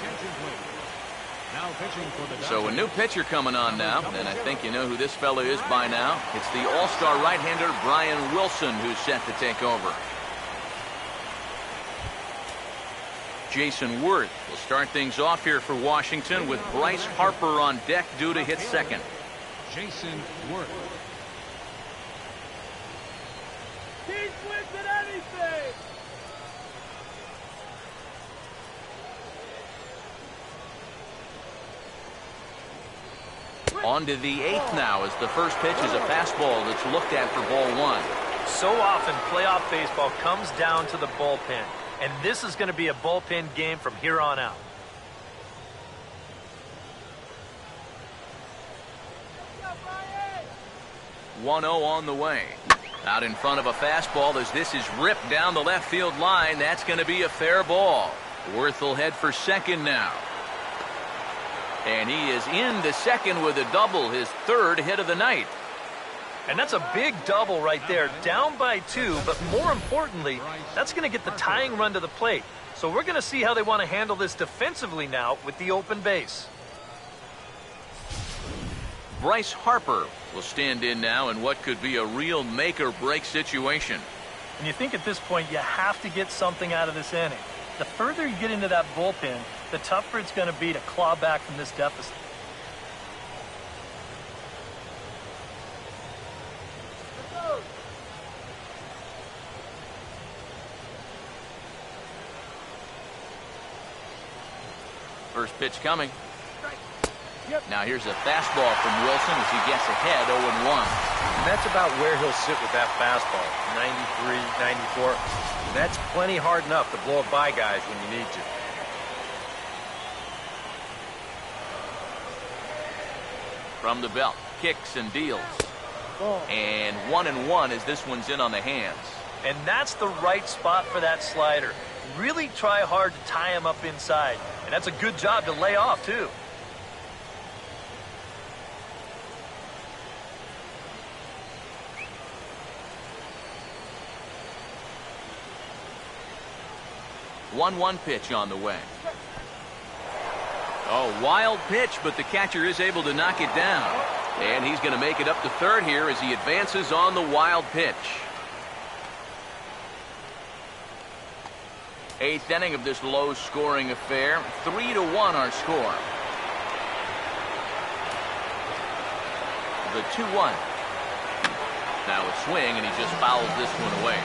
[SPEAKER 3] Now pitching for the
[SPEAKER 1] So a new pitcher coming on now, and I think you know who this fella is by now. It's the all-star right-hander Brian Wilson who's set to take over. Jason Worth will start things off here for Washington with Bryce Harper on deck due to hit second.
[SPEAKER 3] Jason Worth.
[SPEAKER 6] Keep switching anything.
[SPEAKER 1] On to the 8th now as the first pitch is a fastball that's looked at for ball 1.
[SPEAKER 2] So often, playoff baseball comes down to the bullpen, and this is going to be a bullpen game from here on out.
[SPEAKER 6] Let's go, Brian.
[SPEAKER 1] 1-0 on the way. Out in front of a fastball as this is ripped down the left field line. That's going to be a fair ball. Worth will head for second now. And he is into second with a double, his 3rd hit of the night.
[SPEAKER 2] And that's a big double right there, down by 2, but more importantly, that's going to get the tying run to the plate. So we're going to see how they want to handle this defensively now with the open base.
[SPEAKER 1] Bryce Harper will stand in now in what could be a real make-or-break situation.
[SPEAKER 2] And you think at this point you have to get something out of this inning. The further you get into that bullpen, the tougher it's going to be to claw back from this deficit.
[SPEAKER 1] First pitch coming. Now here's a fastball from Wilson as he gets ahead 0-1.
[SPEAKER 4] And that's about where he'll sit with that fastball, 93, 94. And that's plenty hard enough to blow it by guys when you need to.
[SPEAKER 1] From the belt, kicks and deals. And 1-1 as this one's in on the hands.
[SPEAKER 2] And that's the right spot for that slider. Really try hard to tie him up inside. And that's a good job to lay off, too.
[SPEAKER 1] One pitch on the way. Oh, wild pitch, but the catcher is able to knock it down. And he's going to make it up to third here as he advances on the wild pitch. 8th inning of this low-scoring affair. 3-1 our score. The 2-1. Now a swing, and he just fouls this one away.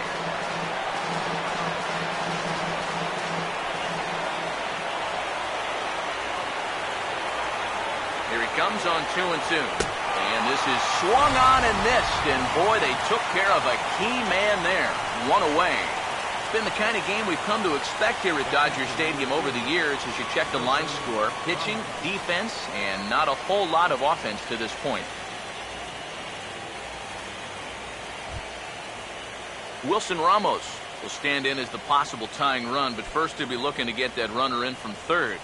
[SPEAKER 1] comes on 2-2. And this is swung on and missed. And boy, they took care of a key man there. One away. It's been the kind of game we've come to expect here at Dodger Stadium over the years as you check the line score. Pitching, defense, and not a whole lot of offense to this point. Wilson Ramos will stand in as the possible tying run, but first he'll be looking to get that runner in from third.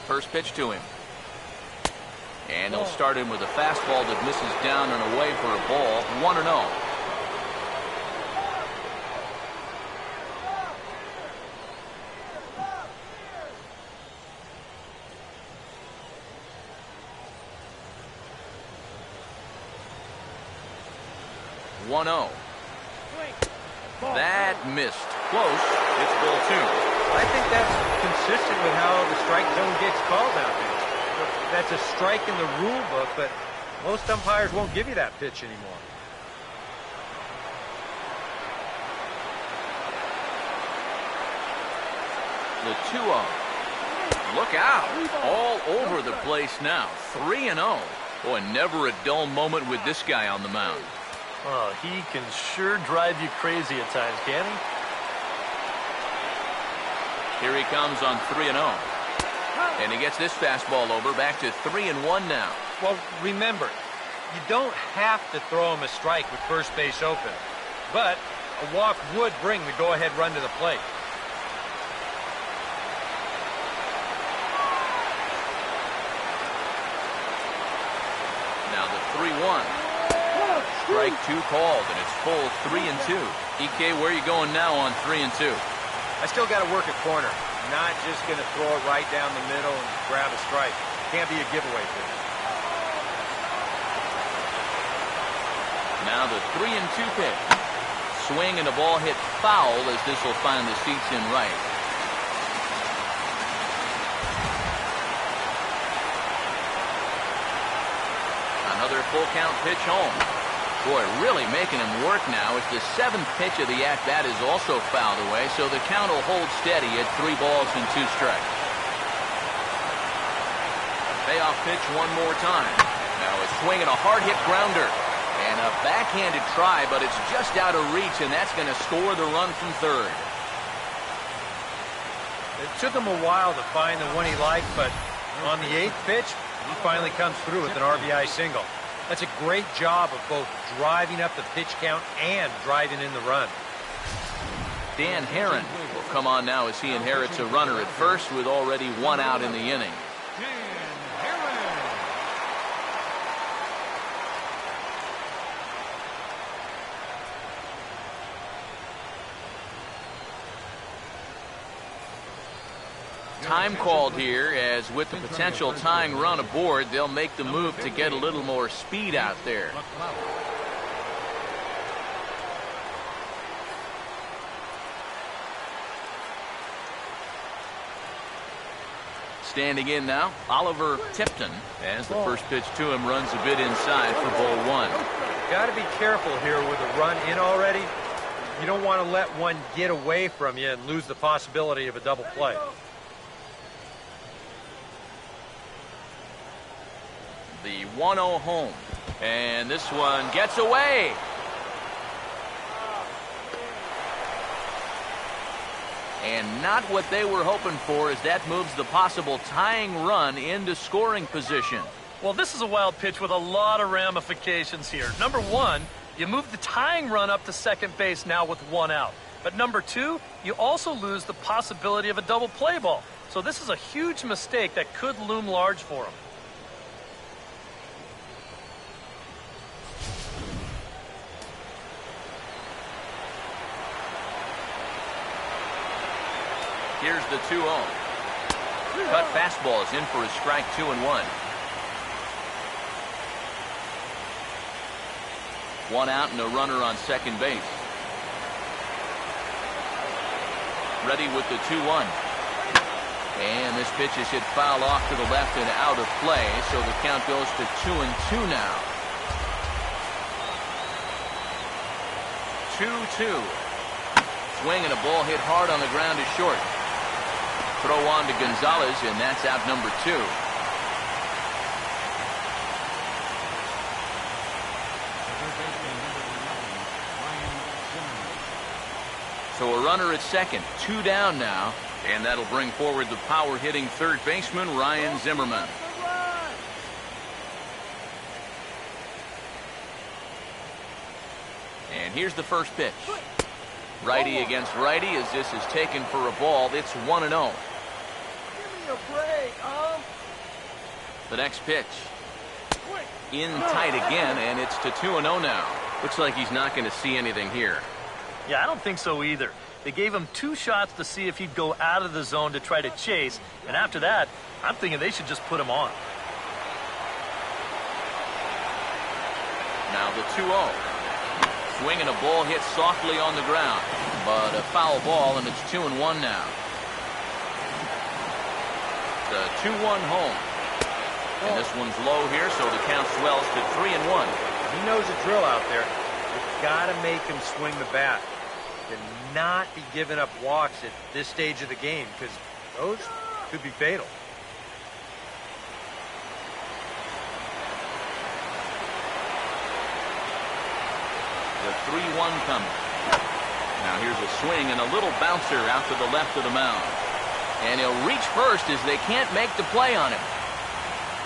[SPEAKER 1] First pitch to him. And he'll start him with a fastball that misses down and away for a ball. 1-0. That missed. Close. It's ball 2.
[SPEAKER 4] I think that's consistent with how the strike zone gets called nowadays. That's a strike in the rule book, but most umpires won't give you that pitch anymore.
[SPEAKER 1] The 2-0. Look out. All over the place now. 3-0. Boy, never a dull moment with this guy on the mound.
[SPEAKER 2] Oh, he can sure drive you crazy at times, can he?
[SPEAKER 1] Here he comes on 3-0. And he gets this fastball over, back to 3-1 now.
[SPEAKER 4] Well, remember, you don't have to throw him a strike with first base open. But a walk would bring the go-ahead run to the plate.
[SPEAKER 1] Now the 3-1. Strike 2 called, and it's full 3-2. EK, where are you going now on 3-2?
[SPEAKER 4] I still got to work a corner. Not just going to throw it right down the middle and grab a strike. Can't be a giveaway pitch.
[SPEAKER 1] Now the 3-2 pitch. Swing and the ball hit foul as this will find the seats in right. Another full count pitch home. Boy, really making him work now as the 7th pitch of the at-bat is also fouled away, so the count will hold steady at 3 balls and 2 strikes. Payoff pitch one more time. Now a swing and a hard-hit grounder. And a backhanded try, but it's just out of reach, and that's going to score the run from third.
[SPEAKER 4] It took him a while to find the one he liked, but on the 8th pitch, he finally comes through with an RBI single. That's a great job of both driving up the pitch count and driving in the run.
[SPEAKER 1] Dan Herron will come on now as he inherits a runner at first with already 1 out in the inning. Time called here, as with the potential tying run aboard, they'll make the move to get a little more speed out there. Standing in now, Oliver Tipton, as the first pitch to him runs a bit inside for ball 1.
[SPEAKER 4] Got to be careful here with a run in already. You don't want to let one get away from you and lose the possibility of a double play.
[SPEAKER 1] The 1-0 home. And this one gets away. And not what they were hoping for, as that moves the possible tying run into scoring position.
[SPEAKER 2] Well, this is a wild pitch with a lot of ramifications here. Number 1, you move the tying run up to second base now with 1 out. But number 2, you also lose the possibility of a double play ball. So this is a huge mistake that could loom large for him.
[SPEAKER 1] Here's the 2-0. Cut fastball is in for a strike, 2-1. 1 out and a runner on second base. Ready with the 2-1. And this pitch is hit foul off to the left and out of play, so the count goes to 2-2 now. 2-2. Swing and a ball hit hard on the ground is short. throw on to Gonzalez, and that's out number 2. So a runner at second, 2 down now, and that'll bring forward the power-hitting third baseman, Ryan Zimmerman. And here's the first pitch. Righty against righty as this is taken for a ball. It's 1-0.
[SPEAKER 6] Give me a break,
[SPEAKER 1] The next pitch. In tight again, and it's to 2-0 now. Looks like he's not going to see anything here.
[SPEAKER 2] Yeah, I don't think so either. They gave him 2 shots to see if he'd go out of the zone to try to chase, and after that, I'm thinking they should just put him on.
[SPEAKER 1] Now the 2-0. Swing and a ball hit softly on the ground, but a foul ball, and it's 2-1 now. The 2-1 home. And this one's low here, so the count swells to 3-1.
[SPEAKER 4] He knows the drill out there. You've got to make him swing the bat. To not be giving up walks at this stage of the game, because those could be fatal.
[SPEAKER 1] The 3-1 coming. Now here's a swing and a little bouncer out to the left of the mound. And he'll reach first as they can't make the play on him.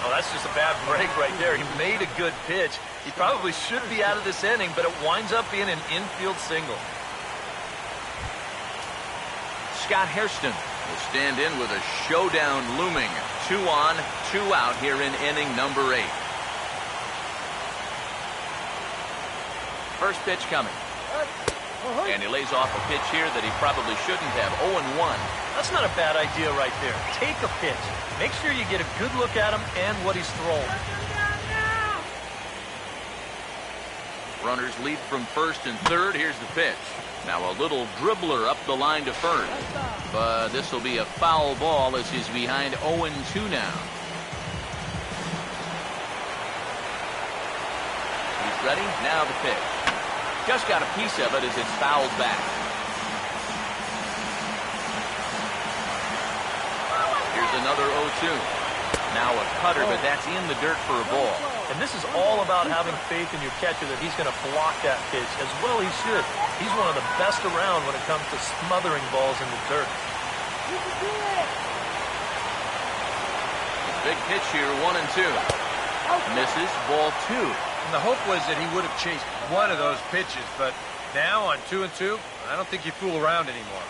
[SPEAKER 2] Oh, that's just a bad break right there. He made a good pitch. He probably should be out of this inning, but it winds up being an infield single.
[SPEAKER 1] Scott Hairston will stand in with a showdown looming. 2 on, 2 out here in inning number 8. First pitch coming. And he lays off a pitch here that he probably shouldn't have. 0-1.
[SPEAKER 2] That's not a bad idea right there. Take a pitch. Make sure you get a good look at him and what he's throwing.
[SPEAKER 1] Runners lead from first and third. Here's the pitch. Now a little dribbler up the line to first. But this will be a foul ball as he's behind 0-2 now. He's ready. Now the pitch. Just got a piece of it as it's fouled back. Here's another 0-2. Now a cutter, but that's in the dirt for a ball.
[SPEAKER 2] And this is all about having faith in your catcher that he's going to block that pitch, as well he should. He's one of the best around when it comes to smothering balls in the dirt.
[SPEAKER 1] Big pitch here, 1-2. Misses, ball 2.
[SPEAKER 4] And the hope was that he would have chased one of those pitches, but now on 2-2, I don't think you fool around anymore.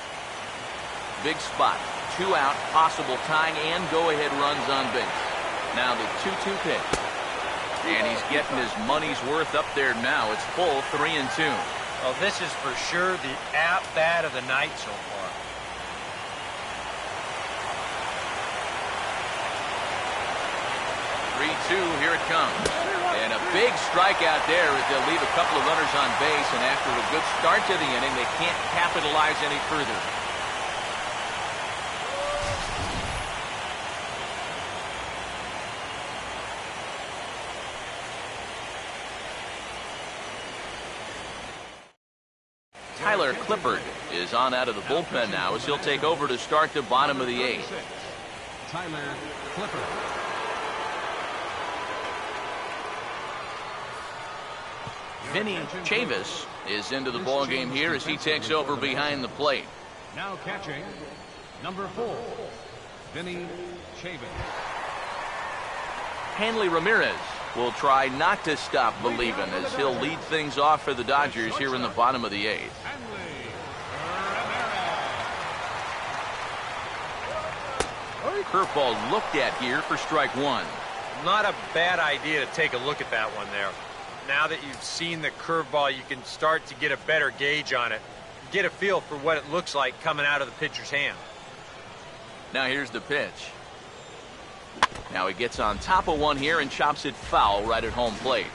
[SPEAKER 1] Big spot. 2 out, possible tying and go-ahead runs on base. Now the 2-2 pitch. And he's getting his money's worth up there now. It's full 3-2.
[SPEAKER 4] Well, this is for sure the at-bat of the night so far.
[SPEAKER 1] Here it comes. And a big strikeout there as they'll leave a couple of runners on base, and after a good start to the inning, they can't capitalize any further. Tyler Clippard is on out of the bullpen now as he'll take over to start the bottom of the 8th.
[SPEAKER 3] Tyler Clippard.
[SPEAKER 1] Vinny Chavis is into the ballgame here as he takes over behind the plate.
[SPEAKER 3] Now catching, number 4, Vinny Chavis.
[SPEAKER 1] Hanley Ramirez will try not to stop believing as he'll lead things off for the Dodgers here in the bottom of the 8th. Curveball looked at here for strike 1.
[SPEAKER 4] Not a bad idea to take a look at that one there. Now that you've seen the curveball, you can start to get a better gauge on it. Get a feel for what it looks like coming out of the pitcher's hand.
[SPEAKER 1] Now here's the pitch. Now he gets on top of one here and chops it foul right at home plate.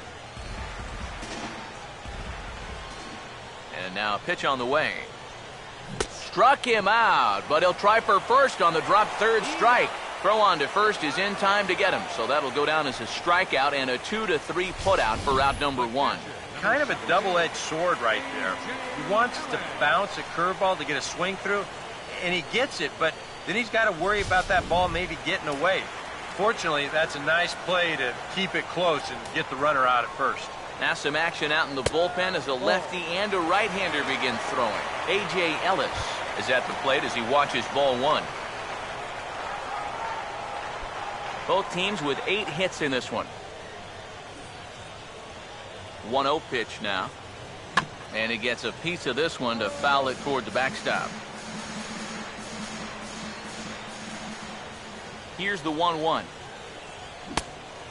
[SPEAKER 1] And now a pitch on the way. Struck him out, but he'll try for first on the drop third strike. Throw on to first is in time to get him, so that'll go down as a strikeout and a 2-3 putout for out number 1.
[SPEAKER 4] Kind of a double-edged sword right there. He wants to bounce a curveball to get a swing through, and he gets it, but
[SPEAKER 5] then he's got to worry about that ball maybe getting away. Fortunately, that's a nice play to keep it close and get the runner out at first.
[SPEAKER 1] Now some action out in the bullpen as a lefty and a right-hander begin throwing. A.J. Ellis is at the plate as he watches ball one. Both teams with 8 hits in this one. 1-0 pitch now. And he gets a piece of this one to foul it toward the backstop. Here's the 1-1.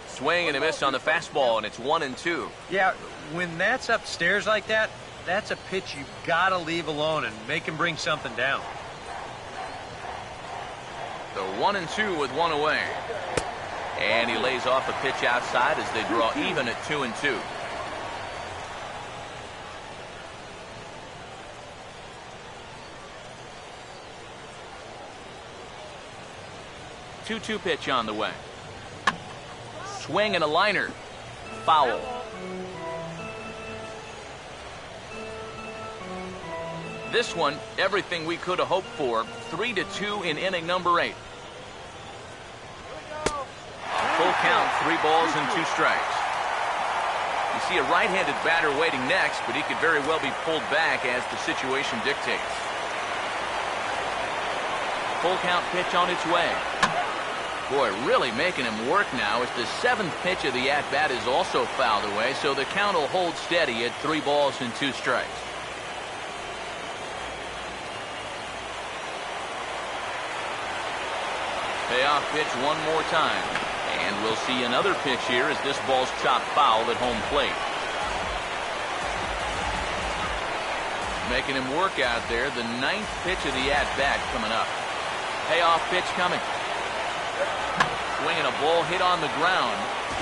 [SPEAKER 1] Swing and a miss on the fastball, and it's 1-2.
[SPEAKER 5] Yeah, when that's upstairs like that, that's a pitch you've got to leave alone and make him bring something down.
[SPEAKER 1] The 1-2 with one away. And he lays off a pitch outside as they draw even at 2-2. Two-two pitch on the way. Swing and a liner. Foul. This one, everything we could have hoped for. 3-2 in inning number 8. Full count, 3 balls and 2 strikes. You see a right-handed batter waiting next, but he could very well be pulled back as the situation dictates. Full count pitch on its way. Boy, really making him work now as the 7th pitch of the at-bat is also fouled away, so the count will hold steady at 3 balls and 2 strikes. Payoff pitch one more time. And we'll see another pitch here as this ball's chopped foul at home plate. Making him work out there, the 9th pitch of the at-bat coming up. Payoff pitch coming. Swinging a ball hit on the ground,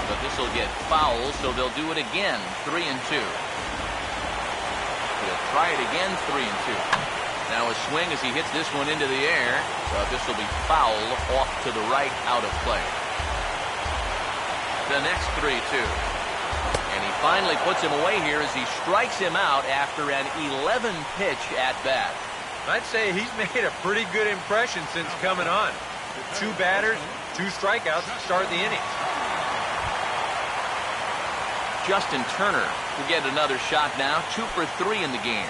[SPEAKER 1] but this will get foul, so they'll do it again. 3-2. He'll try it again. 3-2. Now a swing as he hits this one into the air, but this will be foul off to the right, out of play. The next 3-2. And he finally puts him away here as he strikes him out after an 11-pitch at-bat.
[SPEAKER 5] I'd say he's made a pretty good impression since coming on. 2 batters, 2 strikeouts to start the inning.
[SPEAKER 1] Justin Turner will get another shot now. 2 for 3 in the game.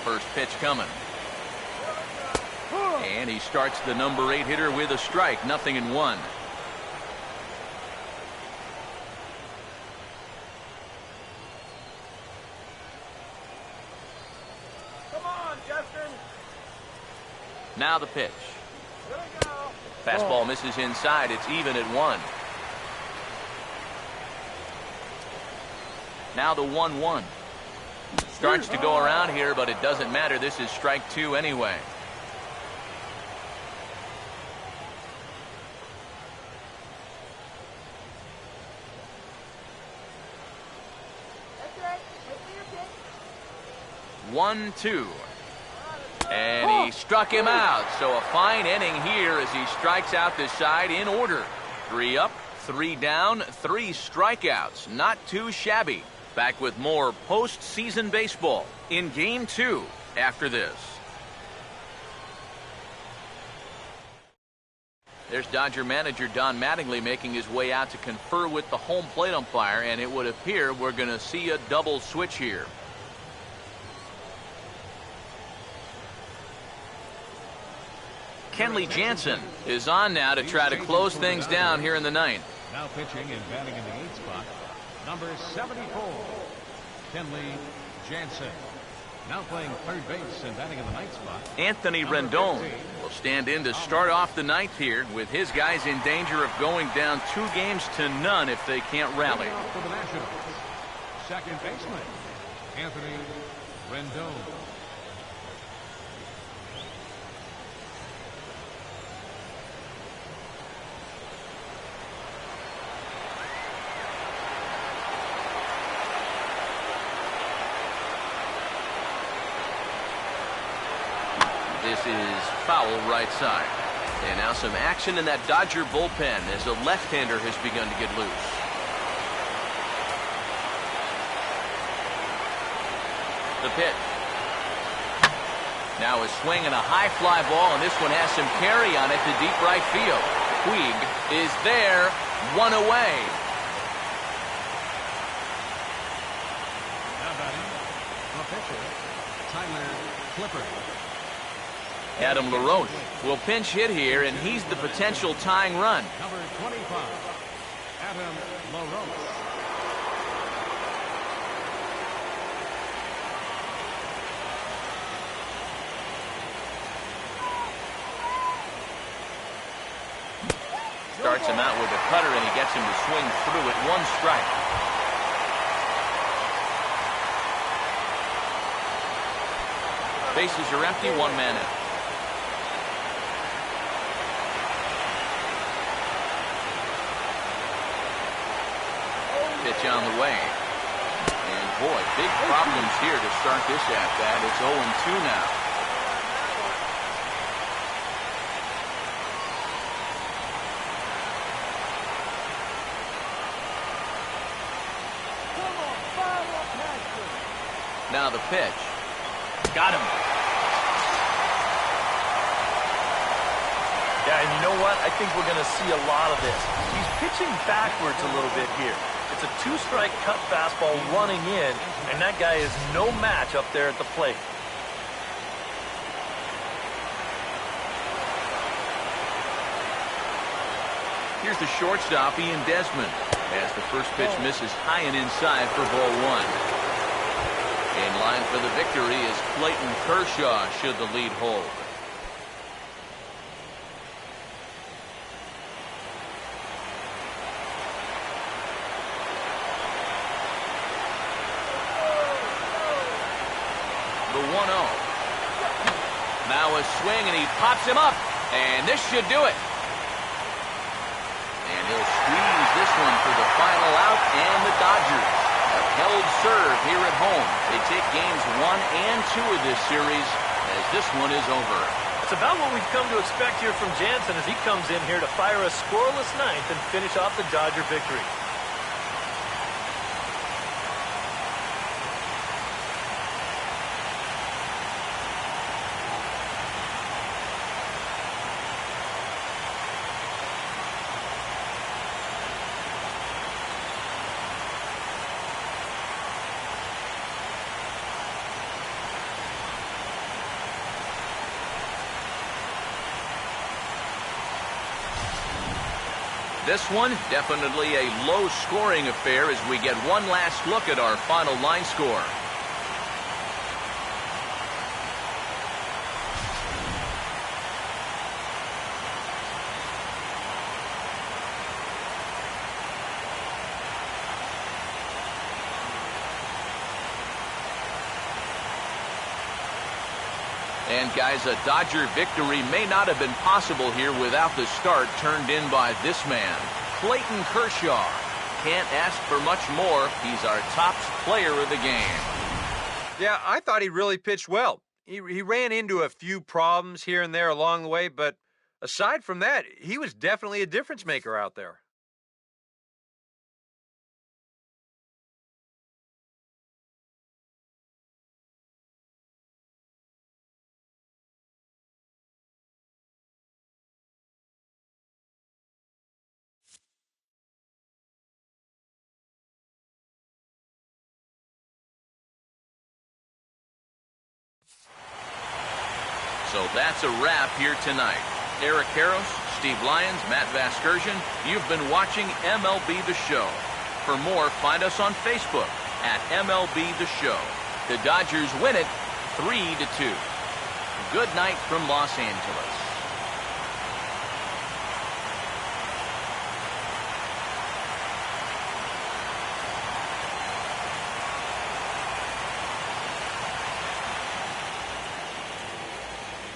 [SPEAKER 1] First pitch coming. And he starts the number 8 hitter with a strike. 0-1.
[SPEAKER 6] Come on, Justin.
[SPEAKER 1] Now the pitch. Fastball misses inside. It's even at 1. Now the 1-1. Starts to go around here, but it doesn't matter. This is strike 2 anyway.
[SPEAKER 6] That's right. That's
[SPEAKER 1] 1-2. And he struck him out. So a fine inning here as he strikes out this side in order. 3 up, 3 down, 3 strikeouts. Not too shabby. Back with more postseason baseball in Game 2 after this. There's Dodger manager Don Mattingly making his way out to confer with the home plate umpire, and it would appear we're going to see a double switch here. Kenley Jansen is on now to try to close things down here in the 9th.
[SPEAKER 3] Now pitching and batting in the 8th spot, number 74, Kenley Jansen. Now playing third base and batting in the 9th spot,
[SPEAKER 1] Anthony Rendon will stand in to start off the 9th here with his guys in danger of going down 2-0 if they can't rally.
[SPEAKER 3] for the Nationals, second baseman, Anthony Rendon.
[SPEAKER 1] This is foul right side. And now some action in that Dodger bullpen as a left-hander has begun to get loose. The pitch. Now a swing and a high fly ball, and this one has some carry on it to deep right field. Puig is there, one away.
[SPEAKER 3] Now batting, the pitcher, Tyler Clippard.
[SPEAKER 1] Adam LaRoche will pinch hit here, and he's the potential tying run.
[SPEAKER 3] Number 25, Adam LaRoche.
[SPEAKER 1] Starts him out with a cutter, and he gets him to swing through it. 1 strike. Bases are empty, 1 man out. Pitch on the way. And boy, big problems here to start this at-bat. It's 0-2 now. Now the pitch. Got him.
[SPEAKER 2] Yeah, and you know what? I think we're going to see a lot of this. He's pitching backwards a little bit here. It's a 2-strike cut fastball running in, and that guy is no match up there at the plate.
[SPEAKER 1] Here's the shortstop, Ian Desmond, as the first pitch misses high and inside for ball 1. In line for the victory is Clayton Kershaw, should the lead hold. The 1-0. Now a swing, and he pops him up, and this should do it. And he'll squeeze this one for the final out, and the Dodgers have held serve here at home. They take games 1 and 2 of this series, as this one is over.
[SPEAKER 2] It's about what we've come to expect here from Jansen as he comes in here to fire a scoreless ninth and finish off the Dodger victory.
[SPEAKER 1] This one, definitely a low-scoring affair as we get one last look at our final line score. And guys, a Dodger victory may not have been possible here without the start turned in by this man, Clayton Kershaw. Can't ask for much more. He's our top player of the game.
[SPEAKER 5] Yeah, I thought he really pitched well. He ran into a few problems here and there along the way, but aside from that, he was definitely a difference maker out there.
[SPEAKER 1] So that's a wrap here tonight. Eric Harros, Steve Lyons, Matt Vasgersian, you've been watching MLB The Show. For more, find us on Facebook at MLB The Show. The Dodgers win it 3-2. Good night from Los Angeles.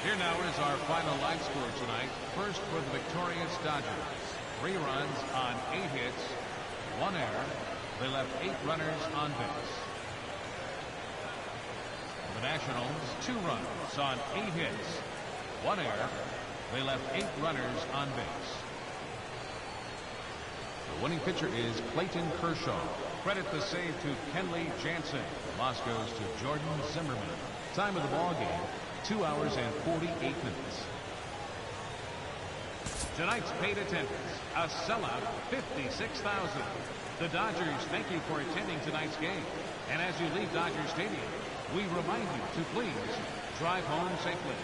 [SPEAKER 3] Here now is our final line score tonight. First for the victorious Dodgers. 3 runs on 8 hits, 1 error. They left 8 runners on base. For the Nationals, 2 runs on 8 hits, 1 error. They left 8 runners on base. The winning pitcher is Clayton Kershaw. Credit the save to Kenley Jansen. Loss goes to Jordan Zimmerman. Time of the ball game, 2 hours and 48 minutes. Tonight's paid attendance, a sellout, 56,000. The Dodgers thank you for attending tonight's game. And as you leave Dodger Stadium, we remind you to please drive home safely.